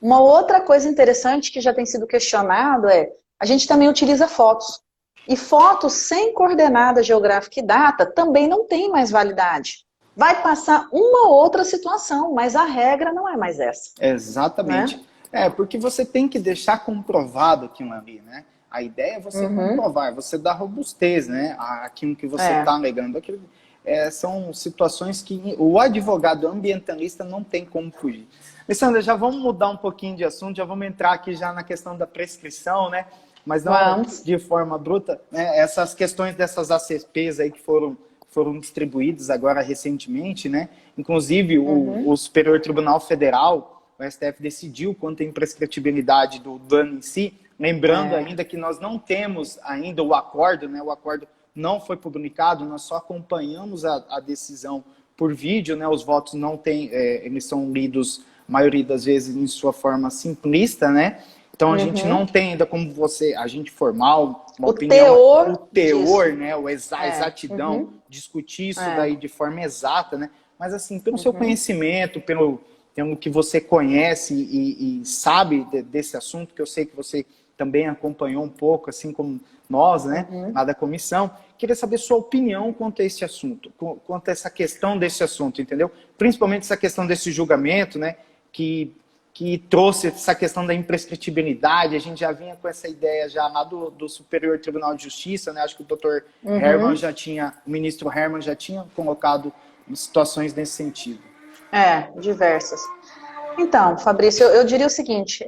uma outra coisa interessante que já tem sido questionado a gente também utiliza fotos. E fotos sem coordenada geográfica e data também não tem mais validade. Vai passar uma ou outra situação, mas a regra não é mais essa. Exatamente. Né? Porque você tem que deixar comprovado aquilo ali, né? A ideia é você comprovar, você dar robustez, né? Aquilo que você está alegando. São situações que o advogado ambientalista não tem como fugir. Alessandra, já vamos mudar um pouquinho de assunto, já vamos entrar aqui já na questão da prescrição, né? Mas não de forma bruta, né? Essas questões dessas ACPs aí que foram distribuídas agora recentemente, né? Inclusive o Superior Tribunal Federal, o STF, decidiu quanto à imprescritibilidade do dano em si, lembrando ainda que nós não temos ainda o acordo, né? O acordo não foi publicado, nós só acompanhamos a decisão por vídeo, né? Os votos não têm, eles são lidos, a maioria das vezes, em sua forma simplista, né? Então a gente não tem ainda como a gente formar uma opinião, o teor, né? A exatidão, discutir isso daí de forma exata, né? Mas assim, pelo seu conhecimento, pelo que você conhece e sabe desse assunto, que eu sei que você também acompanhou um pouco, assim como nós, né, lá da comissão, queria saber sua opinião quanto a esse assunto, quanto a essa questão desse assunto, entendeu? Principalmente essa questão desse julgamento, né, que trouxe essa questão da imprescritibilidade. A gente já vinha com essa ideia já lá do Superior Tribunal de Justiça, né, acho que o doutor Herman o ministro Herman já tinha colocado situações nesse sentido. Diversas. Então, Fabrício, eu diria o seguinte,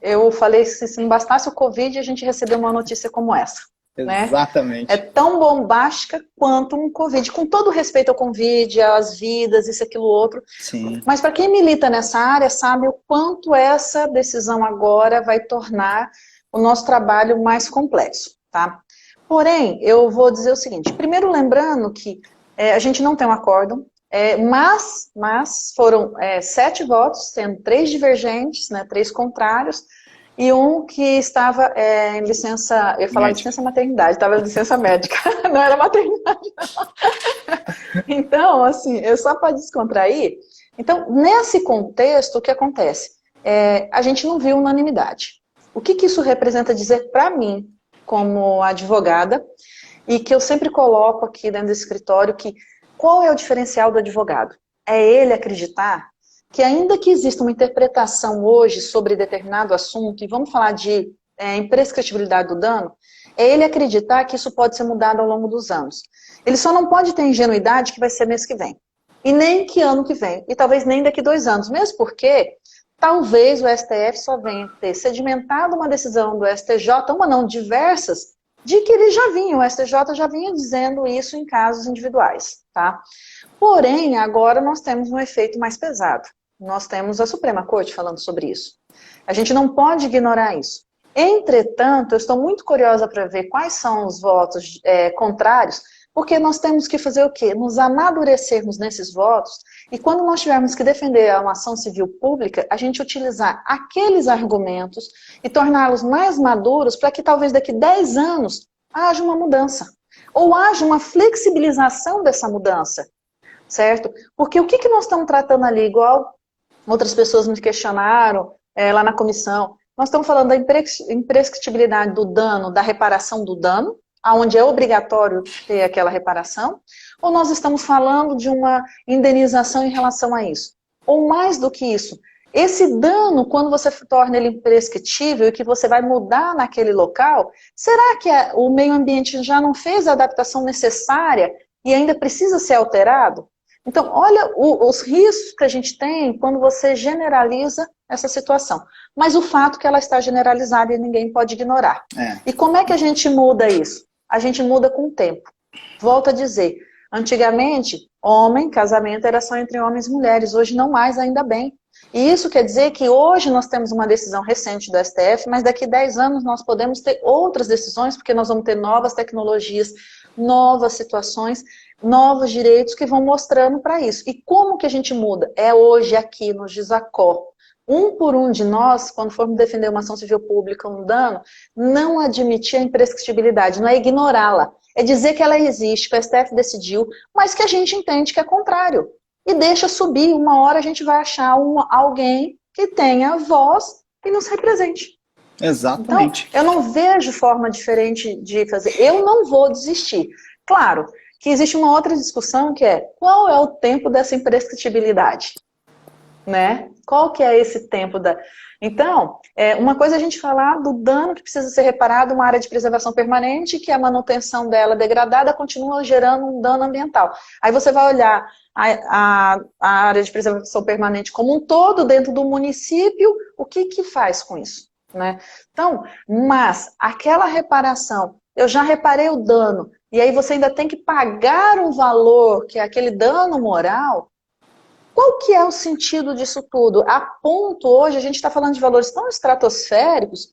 eu falei que se não bastasse o Covid, a gente recebeu uma notícia como essa. Exatamente. Né? É tão bombástica quanto um Covid, com todo respeito ao Covid, às vidas, isso, aquilo, outro. Sim. Mas para quem milita nessa área, sabe o quanto essa decisão agora vai tornar o nosso trabalho mais complexo, tá? Porém, eu vou dizer o seguinte, primeiro lembrando que a gente não tem um acórdão, mas foram 7 votos, sendo 3 divergentes, né, 3 contrários, e um que estava em licença, eu ia falar licença maternidade, estava em licença médica, não era maternidade, não. Então, assim, só para descontrair, então, nesse contexto, o que acontece? A gente não viu unanimidade. O que isso representa dizer para mim, como advogada, e que eu sempre coloco aqui dentro do escritório, que qual é o diferencial do advogado? É ele acreditar que ainda que exista uma interpretação hoje sobre determinado assunto, e vamos falar de imprescritibilidade do dano, é ele acreditar que isso pode ser mudado ao longo dos anos. Ele só não pode ter ingenuidade que vai ser mês que vem. E nem que ano que vem. E talvez nem daqui 2 anos. Mesmo porque talvez o STF só venha ter sedimentado uma decisão do STJ, uma não, diversas, de que ele já vinha, o STJ já vinha dizendo isso em casos individuais, tá? Porém, agora nós temos um efeito mais pesado. Nós temos a Suprema Corte falando sobre isso. A gente não pode ignorar isso. Entretanto, eu estou muito curiosa para ver quais são os votos contrários, porque nós temos que fazer o quê? Nos amadurecermos nesses votos, e quando nós tivermos que defender uma ação civil pública, a gente utilizar aqueles argumentos e torná-los mais maduros para que talvez daqui 10 anos haja uma mudança. Ou haja uma flexibilização dessa mudança, certo? Porque o que nós estamos tratando ali, igual outras pessoas me questionaram lá na comissão, nós estamos falando da imprescritibilidade do dano, da reparação do dano, onde é obrigatório ter aquela reparação, ou nós estamos falando de uma indenização em relação a isso? Ou mais do que isso, esse dano, quando você torna ele imprescritível e que você vai mudar naquele local, será que o meio ambiente já não fez a adaptação necessária e ainda precisa ser alterado? Então, olha os riscos que a gente tem quando você generaliza essa situação. Mas o fato é que ela está generalizada e ninguém pode ignorar. E como é que a gente muda isso? A gente muda com o tempo. Volto a dizer, antigamente, casamento era só entre homens e mulheres, hoje não mais, ainda bem. E isso quer dizer que hoje nós temos uma decisão recente do STF, mas daqui 10 anos nós podemos ter outras decisões, porque nós vamos ter novas tecnologias, novas situações, novos direitos que vão mostrando para isso. E como que a gente muda? É hoje aqui no Gisacó. Um por um de nós, quando formos defender uma ação civil pública, um dano, não admitir a imprescritibilidade, não é ignorá-la. É dizer que ela existe, que o STF decidiu, mas que a gente entende que é contrário. E deixa subir, uma hora a gente vai achar alguém que tenha voz e nos represente. Exatamente. Então, eu não vejo forma diferente de fazer. Eu não vou desistir. Claro que existe uma outra discussão que é qual é o tempo dessa imprescritibilidade? Né? Qual que é esse tempo da... Então, uma coisa é a gente falar do dano que precisa ser reparado, uma área de preservação permanente, que a manutenção dela degradada continua gerando um dano ambiental. Aí você vai olhar a área de preservação permanente como um todo dentro do município, o que que faz com isso? Né? Então, mas aquela reparação, eu já reparei o dano, e aí você ainda tem que pagar um valor, que é aquele dano moral. Qual que é o sentido disso tudo? A ponto, hoje, a gente está falando de valores tão estratosféricos,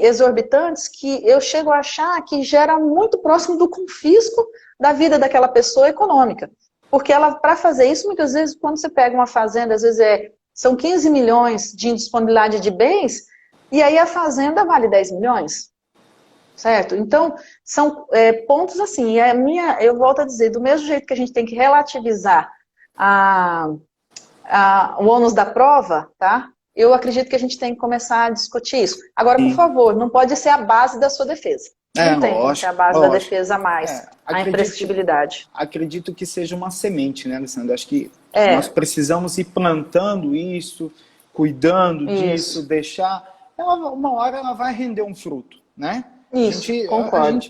exorbitantes, que eu chego a achar que gera muito próximo do confisco da vida daquela pessoa econômica. Porque ela, para fazer isso, muitas vezes, quando você pega uma fazenda, às vezes são 15 milhões de indisponibilidade de bens, e aí a fazenda vale 10 milhões. Certo? Então, são pontos assim, eu volto a dizer, do mesmo jeito que a gente tem que relativizar o ônus da prova, tá? Eu acredito que a gente tem que começar a discutir isso. Agora, por favor, não pode ser a base da sua defesa. Não tem como ser a base da defesa mais, a imprescritibilidade. Acredito que seja uma semente, né, Alessandra? Acho que nós precisamos ir plantando isso, cuidando disso, deixar... uma hora ela vai render um fruto, né? Isso, concordo.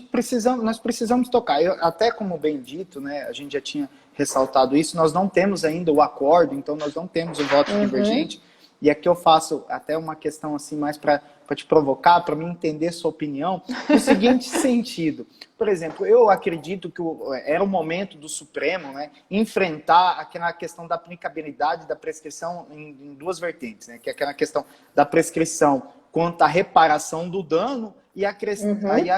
Nós precisamos tocar. Até como bem dito, né, a gente já tinha ressaltado isso, nós não temos ainda o acordo, então nós não temos o voto divergente. E aqui eu faço até uma questão assim mais para te provocar, para mim entender sua opinião, no seguinte sentido. Por exemplo, eu acredito que era o momento do Supremo, né, enfrentar aquela questão da aplicabilidade da prescrição em duas vertentes, né, que é aquela questão da prescrição quanto à reparação do dano e a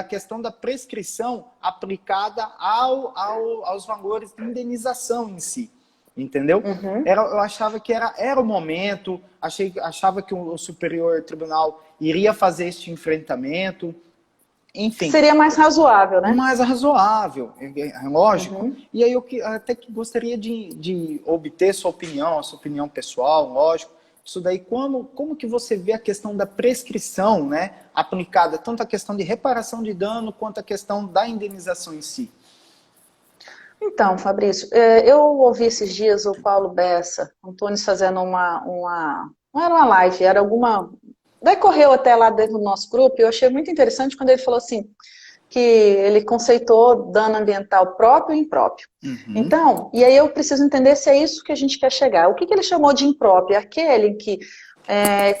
questão da prescrição aplicada aos valores de indenização em si. Entendeu? Eu achava que era o momento, achava que o Superior Tribunal iria fazer este enfrentamento, enfim. Seria mais razoável, né? Mais razoável, lógico. E aí eu até que gostaria de obter sua opinião pessoal, lógico. Isso daí, como que você vê a questão da prescrição, né, aplicada, tanto a questão de reparação de dano, quanto a questão da indenização em si? Então, Fabrício, eu ouvi esses dias o Paulo Bessa, Antônio fazendo não era uma live, era alguma... Daí correu até lá dentro do nosso grupo, e eu achei muito interessante quando ele falou assim, que ele conceitou dano ambiental próprio e impróprio. Então, e aí eu preciso entender se é isso que a gente quer chegar. O que ele chamou de impróprio? Aquele que,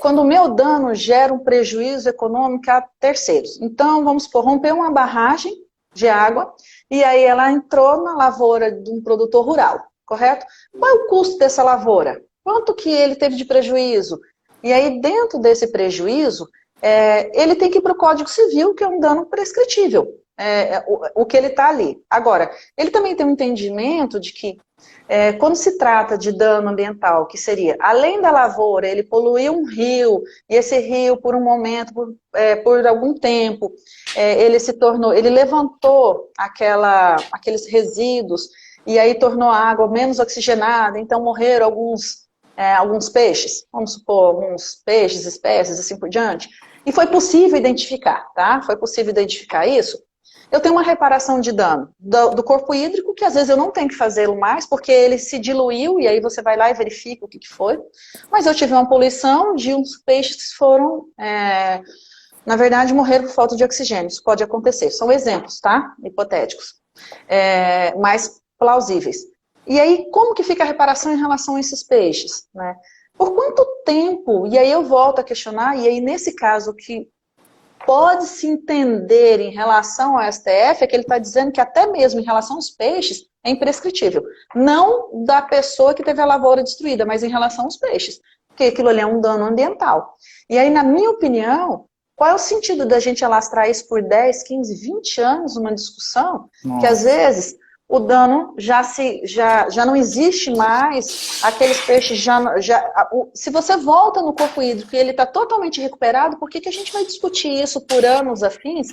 quando o meu dano gera um prejuízo econômico a terceiros. Então, vamos supor, romper uma barragem de água, e aí ela entrou na lavoura de um produtor rural, correto? Qual é o custo dessa lavoura? Quanto que ele teve de prejuízo? E aí, dentro desse prejuízo, ele tem que ir para o Código Civil, que é um dano prescritível, o que ele está ali. Agora, ele também tem um entendimento de que, quando se trata de dano ambiental, que seria, além da lavoura, ele poluiu um rio, e esse rio, por um momento, por algum tempo, ele levantou aqueles resíduos, e aí tornou a água menos oxigenada, então morreram alguns peixes, vamos supor, alguns peixes, espécies, assim por diante, e foi possível identificar, tá? Foi possível identificar isso. Eu tenho uma reparação de dano do corpo hídrico, que às vezes eu não tenho que fazê-lo mais, porque ele se diluiu, e aí você vai lá e verifica o que foi. Mas eu tive uma poluição de uns peixes que foram, na verdade, morreram por falta de oxigênio. Isso pode acontecer. São exemplos, tá? Hipotéticos. Mais plausíveis. E aí, como que fica a reparação em relação a esses peixes? Né? Por quanto tempo? E aí eu volto a questionar, e aí nesse caso que pode-se entender em relação ao STF é que ele está dizendo que até mesmo em relação aos peixes é imprescritível. Não da pessoa que teve a lavoura destruída, mas em relação aos peixes. Porque aquilo ali é um dano ambiental. E aí, na minha opinião, qual é o sentido da gente alastrar isso por 10, 15, 20 anos numa discussão que às vezes o dano já não existe mais, aqueles peixes se você volta no corpo hídrico e ele está totalmente recuperado, por que a gente vai discutir isso por anos afins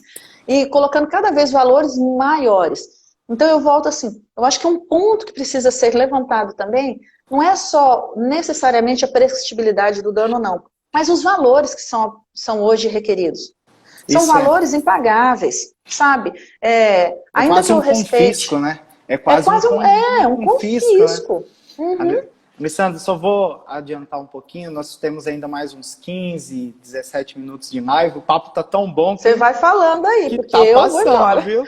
e colocando cada vez valores maiores? Então eu volto assim, eu acho que um ponto que precisa ser levantado também não é só necessariamente a prescritibilidade do dano, não, mas os valores que são hoje requeridos. São valores impagáveis, sabe? Ainda quase que eu um respeite... confisco, né? É quase um confisco. Né? Uhum. Alessandra, só vou adiantar um pouquinho, nós temos ainda mais uns 15, 17 minutos de live, o papo tá tão bom que... Você vai falando aí, porque tá eu vou embora. Viu?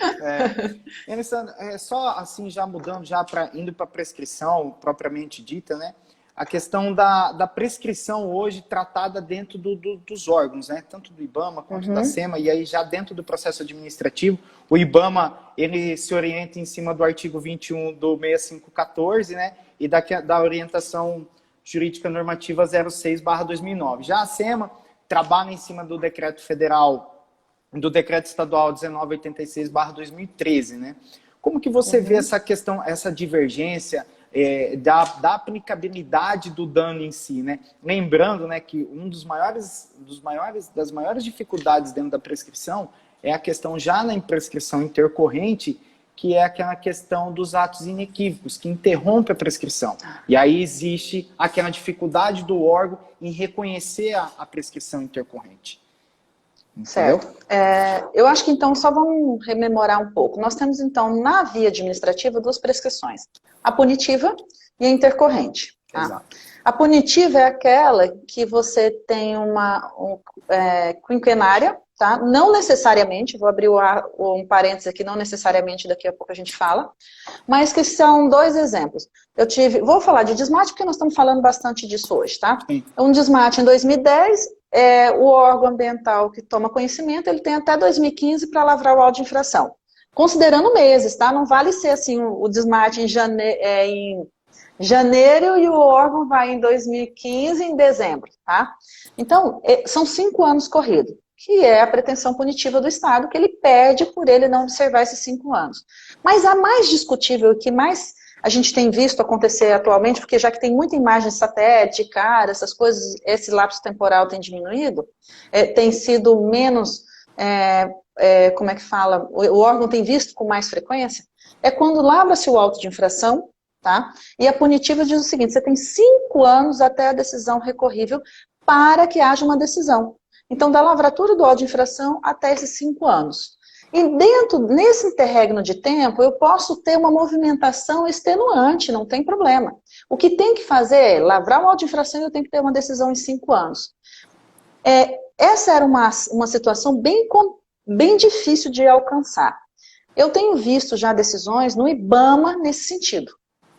E, Alessandra, só assim, já mudando, indo para a prescrição propriamente dita, né? A questão da prescrição hoje tratada dentro dos órgãos, né? Tanto do IBAMA quanto da SEMA, e aí já dentro do processo administrativo, o IBAMA ele se orienta em cima do artigo 21 do 6514, né? E da orientação jurídica normativa 06/2009. Já a SEMA trabalha em cima do decreto federal, do decreto estadual 1986/2013, né? Como que você vê essa questão, essa divergência da aplicabilidade do dano em si, né? Lembrando, né, que das maiores dificuldades dentro da prescrição é a questão já na prescrição intercorrente, que é aquela questão dos atos inequívocos, que interrompe a prescrição. E aí existe aquela dificuldade do órgão em reconhecer a prescrição intercorrente. Certo. Eu acho que então, só vamos rememorar um pouco. Nós temos então, na via administrativa, duas prescrições. A punitiva e a intercorrente. Tá? Exato. A punitiva é aquela que você tem uma quinquenária, tá? Não necessariamente, vou abrir um parênteses aqui, não necessariamente, daqui a pouco a gente fala, mas que são dois exemplos. Vou falar de desmate porque nós estamos falando bastante disso hoje, tá? Sim. Um desmate em 2010, o órgão ambiental que toma conhecimento, ele tem até 2015 para lavrar o auto de infração. Considerando meses, tá? Não vale ser assim, o desmate em janeiro e o órgão vai em 2015 em dezembro, tá? Então, são 5 anos corridos, que é a pretensão punitiva do Estado, que ele pede por ele não observar esses 5 anos. Mas a mais discutível, que mais a gente tem visto acontecer atualmente, porque já que tem muita imagem satélite, cara, essas coisas, esse lapso temporal tem diminuído, tem sido menos, como é que fala, o órgão tem visto com mais frequência, é quando lavra-se o auto de infração, tá? E a punitiva diz o seguinte, você tem 5 anos até a decisão recorrível para que haja uma decisão. Então, da lavratura do auto de infração até esses 5 anos. E nesse interregno de tempo, eu posso ter uma movimentação extenuante, não tem problema. O que tem que fazer é lavrar o auto de infração e eu tenho que ter uma decisão em 5 anos. Essa era uma situação bem difícil de alcançar. Eu tenho visto já decisões no IBAMA nesse sentido.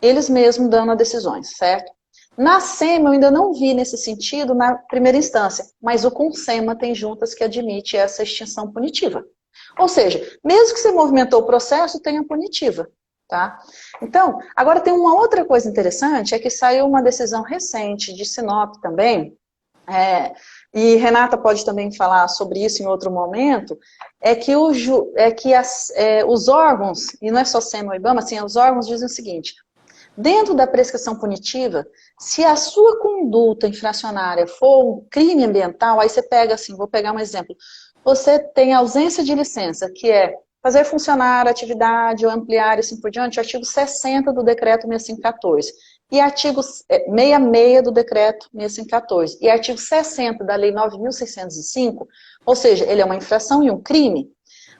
Eles mesmos dando as decisões, certo? Na SEMA eu ainda não vi nesse sentido na primeira instância, mas o CONSEMA tem juntas que admite essa extinção punitiva. Ou seja, mesmo que você movimentou o processo, tem a punitiva, tá? Então, agora tem uma outra coisa interessante, é que saiu uma decisão recente de Sinop também, e Renata pode também falar sobre isso em outro momento, é que os órgãos, e não é só SEMA ou IBAMA, assim, os órgãos dizem o seguinte, dentro da prescrição punitiva, se a sua conduta infracionária for um crime ambiental, aí você pega assim, vou pegar um exemplo, você tem ausência de licença, que é fazer funcionar a atividade ou ampliar e assim por diante, artigo 60 do decreto 6514, e artigo 66 do decreto 6514, e artigo 60 da lei 9.605, ou seja, ele é uma infração e um crime,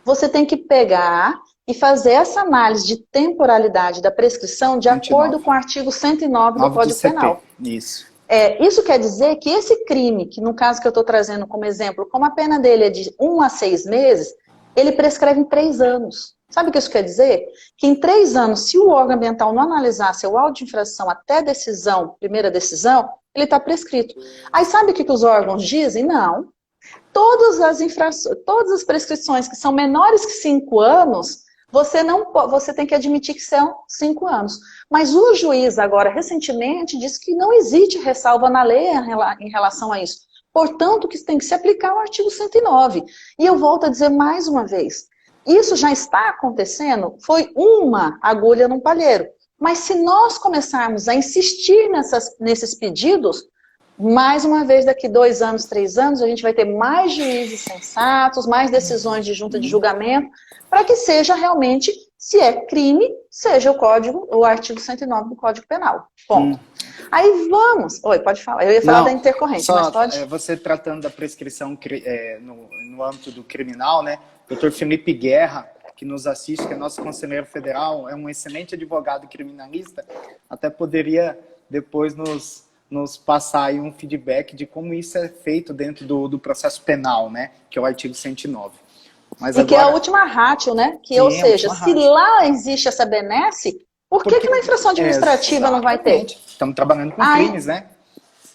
você tem que pegar e fazer essa análise de temporalidade da prescrição de 109. Acordo com o artigo 109 do Código Penal. Isso. Isso quer dizer que esse crime, que no caso que eu estou trazendo como exemplo, como a pena dele é de 1 a 6 meses, ele prescreve em 3 anos. Sabe o que isso quer dizer? Que em 3 anos, se o órgão ambiental não analisar seu auto de infração até decisão, primeira decisão, ele está prescrito. Aí sabe o que os órgãos dizem? Não. Todas as prescrições que são menores que 5 anos, você tem que admitir que são 5 anos. Mas o juiz agora, recentemente, disse que não existe ressalva na lei em relação a isso. Portanto, que tem que se aplicar o artigo 109. E eu volto a dizer mais uma vez, isso já está acontecendo, foi uma agulha num palheiro. Mas se nós começarmos a insistir nesses pedidos, mais uma vez, daqui 2 anos, 3 anos, a gente vai ter mais juízes sensatos, mais decisões de junta de julgamento, para que seja realmente, se é crime, seja o artigo 109 do Código Penal. Ponto. Aí vamos... Oi, pode falar. Eu ia falar da intercorrente, mas pode... Você tratando da prescrição no âmbito do criminal, né? Dr. Felipe Guerra, que nos assiste, que é nosso conselheiro federal, é um excelente advogado criminalista, até poderia depois nos passar aí um feedback de como isso é feito dentro do processo penal, né? Que é o artigo 109. Mas e agora... que é a última ratio, né? Ou seja, se lá existe essa benesse, por que na infração administrativa não vai ter? Estamos trabalhando com crimes, né?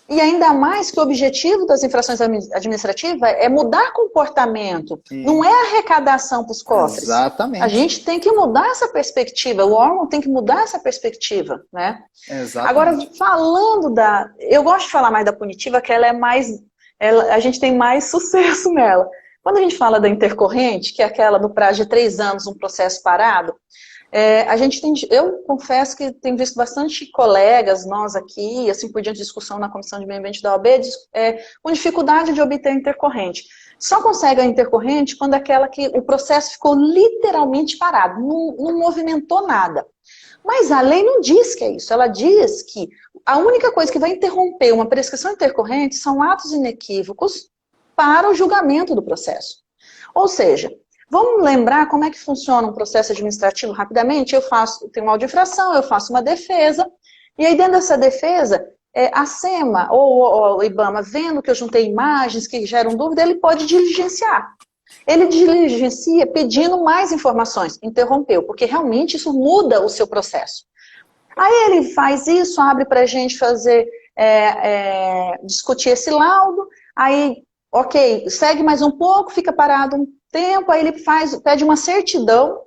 E ainda mais que o objetivo das infrações administrativas é mudar comportamento, não é arrecadação para os cofres. Exatamente. A gente tem que mudar essa perspectiva, o órgão tem que mudar essa perspectiva, né? Exatamente. Agora, falando eu gosto de falar mais da punitiva, que ela é mais, a gente tem mais sucesso nela. Quando a gente fala da intercorrente, que é aquela no prazo de 3 anos, um processo parado, eu confesso que tenho visto bastante colegas, nós aqui, assim por diante de discussão na Comissão de Meio Ambiente da OAB, com dificuldade de obter a intercorrente. Só consegue a intercorrente quando é aquela que o processo ficou literalmente parado, não movimentou nada. Mas a lei não diz que é isso, ela diz que a única coisa que vai interromper uma prescrição intercorrente são atos inequívocos para o julgamento do processo. Ou seja, vamos lembrar como é que funciona um processo administrativo rapidamente? Eu tenho uma audiofração, eu faço uma defesa, e aí dentro dessa defesa, a SEMA ou o IBAMA, vendo que eu juntei imagens que geram dúvida, ele pode diligenciar. Ele diligencia pedindo mais informações, interrompeu, porque realmente isso muda o seu processo. Aí ele faz isso, abre para a gente fazer, discutir esse laudo, aí, ok, segue mais um pouco, fica parado um tempo, aí ele pede uma certidão,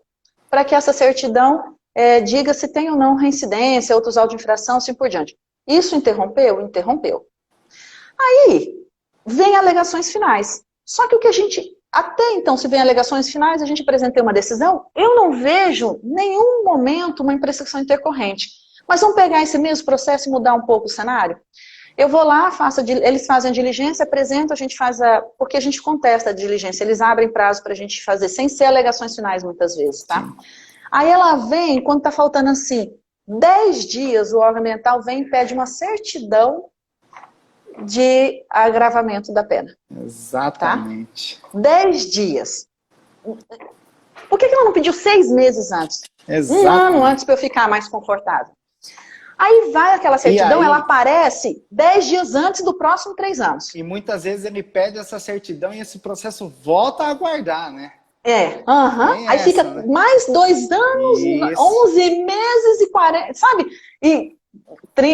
para que essa certidão diga se tem ou não reincidência, outros autos de infração, assim por diante. Isso interrompeu? Interrompeu. Aí, vem alegações finais. Só que o que a gente, até então, se vem alegações finais, a gente apresenta uma decisão, eu não vejo em nenhum momento uma imprescrição intercorrente. Mas vamos pegar esse mesmo processo e mudar um pouco o cenário? Eu vou lá, eles fazem a diligência, apresentam, a gente faz porque a gente contesta a diligência, eles abrem prazo para a gente fazer, sem ser alegações finais muitas vezes, tá? Sim. Aí ela vem, quando está faltando assim, 10 dias, o órgão ambiental vem e pede uma certidão de agravamento da pena. Exatamente. Tá? 10 dias. Por que ela não pediu 6 meses antes? Exatamente. 1 ano antes para eu ficar mais confortável? Aí vai aquela certidão, ela aparece 10 dias antes do próximo 3 anos. E muitas vezes ele pede essa certidão e esse processo volta a aguardar, né? Aí fica, né? Mais 2 anos, isso. 11 meses e 40, sabe? E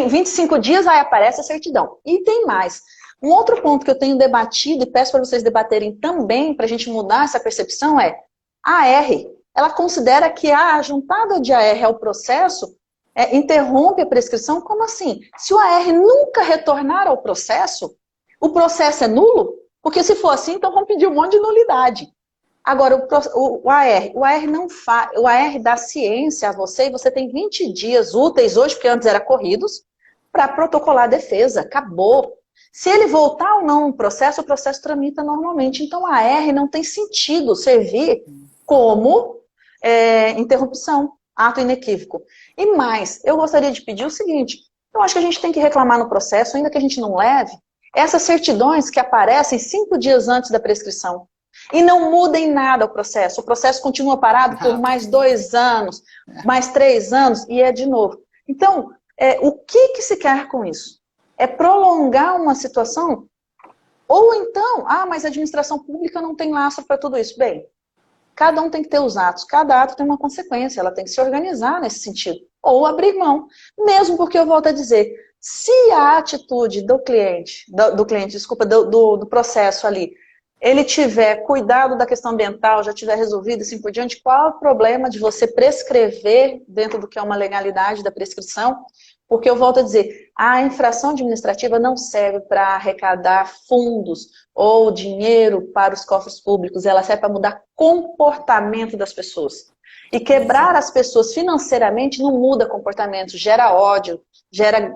25 dias aí aparece a certidão. E tem mais. Um outro ponto que eu tenho debatido e peço para vocês debaterem também, para a gente mudar essa percepção, a AR, ela considera que a juntada de AR ao processo interrompe a prescrição. Como assim? Se o AR nunca retornar ao processo, o processo é nulo? Porque se for assim, então vamos pedir um monte de nulidade. Agora, o AR não faz, o AR dá ciência a você, e você tem 20 dias úteis hoje, porque antes era corridos, para protocolar a defesa. Acabou. Se ele voltar ou não no processo, o processo tramita normalmente. Então, a AR não tem sentido servir como interrupção, ato inequívoco. E mais, eu gostaria de pedir o seguinte, eu acho que a gente tem que reclamar no processo, ainda que a gente não leve, essas certidões que aparecem 5 dias antes da prescrição. E não muda em nada o processo continua parado por mais 2 anos, mais 3 anos, e de novo. Então, o que se quer com isso? É prolongar uma situação? Ou então, mas a administração pública não tem lastro para tudo isso. Bem, cada um tem que ter os atos, cada ato tem uma consequência, ela tem que se organizar nesse sentido. Ou abrir mão. Mesmo porque, eu volto a dizer, Se a atitude do cliente, desculpa, do processo ali, ele tiver cuidado da questão ambiental, já tiver resolvido assim por diante, qual é o problema de você prescrever dentro do que é uma legalidade da prescrição? Porque eu volto a dizer, a infração administrativa não serve para arrecadar fundos ou dinheiro para os cofres públicos, ela serve para mudar comportamento das pessoas. E quebrar as pessoas financeiramente não muda comportamento, gera ódio, gera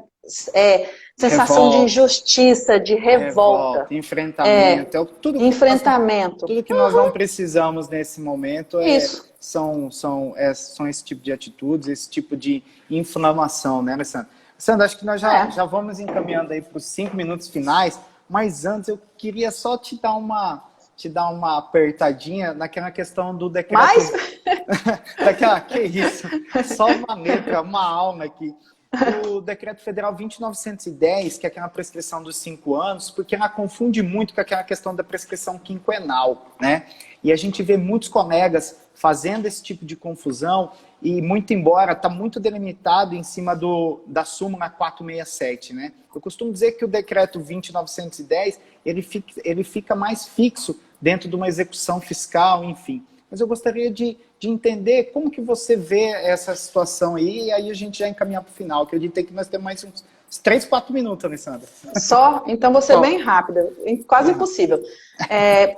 sensação de injustiça, de revolta. Enfrentamento. Enfrentamento. Tudo que nós não precisamos nesse momento são esse tipo de atitudes, esse tipo de inflamação, né, Alessandra? Alessandra, acho que nós já vamos encaminhando aí para os 5 minutos finais, mas antes eu queria só te dar uma apertadinha naquela questão do decreto... Mais? Que isso? Só uma letra, uma alma aqui. O Decreto Federal 20.910, que é aquela prescrição dos 5 anos, porque ela confunde muito com aquela questão da prescrição quinquenal, né? E a gente vê muitos colegas fazendo esse tipo de confusão e, muito embora, está muito delimitado em cima da súmula 467, né? Eu costumo dizer que o Decreto 20.910, ele fica mais fixo dentro de uma execução fiscal, enfim. Mas eu gostaria de entender como que você vê essa situação aí, e aí a gente já encaminhar para o final. Acredito que nós temos mais uns 3, 4 minutos, Alessandra. Só? Então vou ser bem rápida, quase impossível.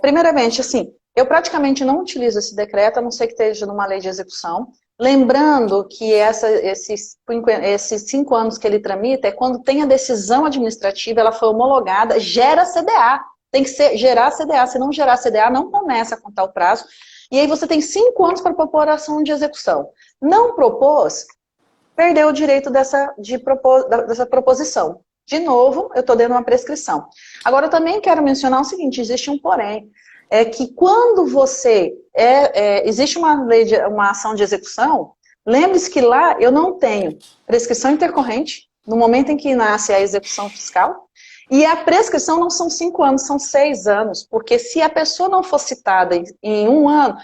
Primeiramente, assim, eu praticamente não utilizo esse decreto, a não ser que esteja numa lei de execução. Lembrando que esses 5 anos que ele tramita é quando tem a decisão administrativa, ela foi homologada, gera CDA. Tem que gerar CDA, se não gerar CDA, não começa a contar o prazo. E aí você tem 5 anos para propor a ação de execução. Não propôs, perdeu o direito dessa proposição. De novo, eu estou dando uma prescrição. Agora, eu também quero mencionar o seguinte, existe um porém. É que quando você... existe uma ação de execução, lembre-se que lá eu não tenho prescrição intercorrente, no momento em que nasce a execução fiscal, e a prescrição não são 5 anos, são 6 anos, porque se a pessoa não for citada em 1 ano,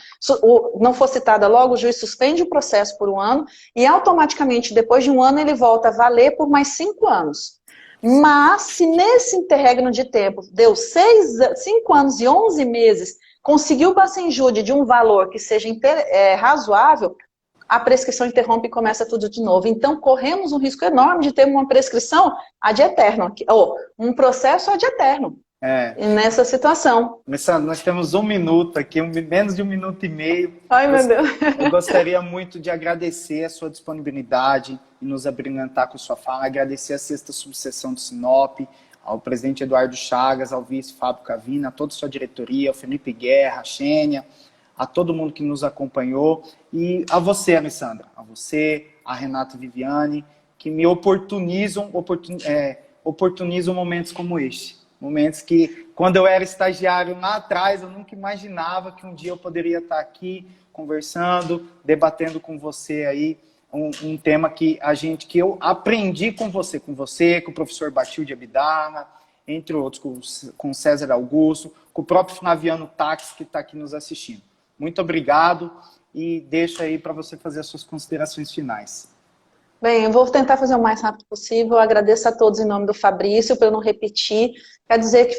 não for citada logo, o juiz suspende o processo por 1 ano e automaticamente, depois de 1 ano, ele volta a valer por mais 5 anos. Mas, se nesse interregno de tempo deu 5 anos e 11 meses, conseguiu o Bacenjude de um valor que seja razoável, a prescrição interrompe e começa tudo de novo. Então, corremos um risco enorme de ter uma prescrição ad eterno, ou um processo ad eterno, nessa situação. Alessandra, nós temos 1 minuto aqui, menos de 1 minuto e meio. Ai, meu Deus. Eu gostaria muito de agradecer a sua disponibilidade e nos abrilhantar com sua fala, agradecer a 6ª subseção de Sinop, ao presidente Eduardo Chagas, ao vice Fábio Cavina, a toda a sua diretoria, ao Felipe Guerra, a Xênia, a todo mundo que nos acompanhou, e a você, Alessandra, a você, a Renata Viviane, que me oportunizam momentos como este. Momentos que, quando eu era estagiário lá atrás, eu nunca imaginava que um dia eu poderia estar aqui conversando, debatendo com você aí, um tema que eu aprendi com você, com o professor Batilde Abdala, entre outros, com o César Augusto, com o próprio Flaviano Tax, que está aqui nos assistindo. Muito obrigado e deixo aí para você fazer as suas considerações finais. Bem, eu vou tentar fazer o mais rápido possível. Eu agradeço a todos em nome do Fabrício, para eu não repetir. Quer dizer que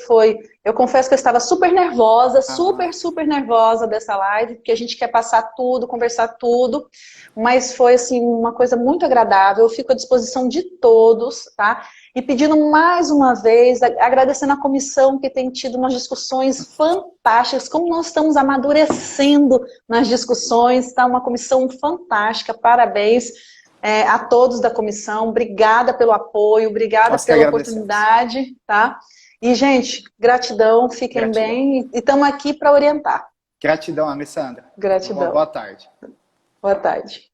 eu confesso que eu estava super nervosa, super nervosa dessa live, porque a gente quer passar tudo, conversar tudo, mas foi assim, uma coisa muito agradável. Eu fico à disposição de todos, tá? E pedindo mais uma vez, agradecendo a comissão que tem tido umas discussões fantásticas, como nós estamos amadurecendo nas discussões, tá? Uma comissão fantástica, parabéns a todos da comissão, obrigada pelo apoio, obrigada pela oportunidade, tá? E, gente, gratidão, fiquem bem e estamos aqui para orientar. Gratidão, Alessandra. Gratidão. Boa tarde. Boa tarde.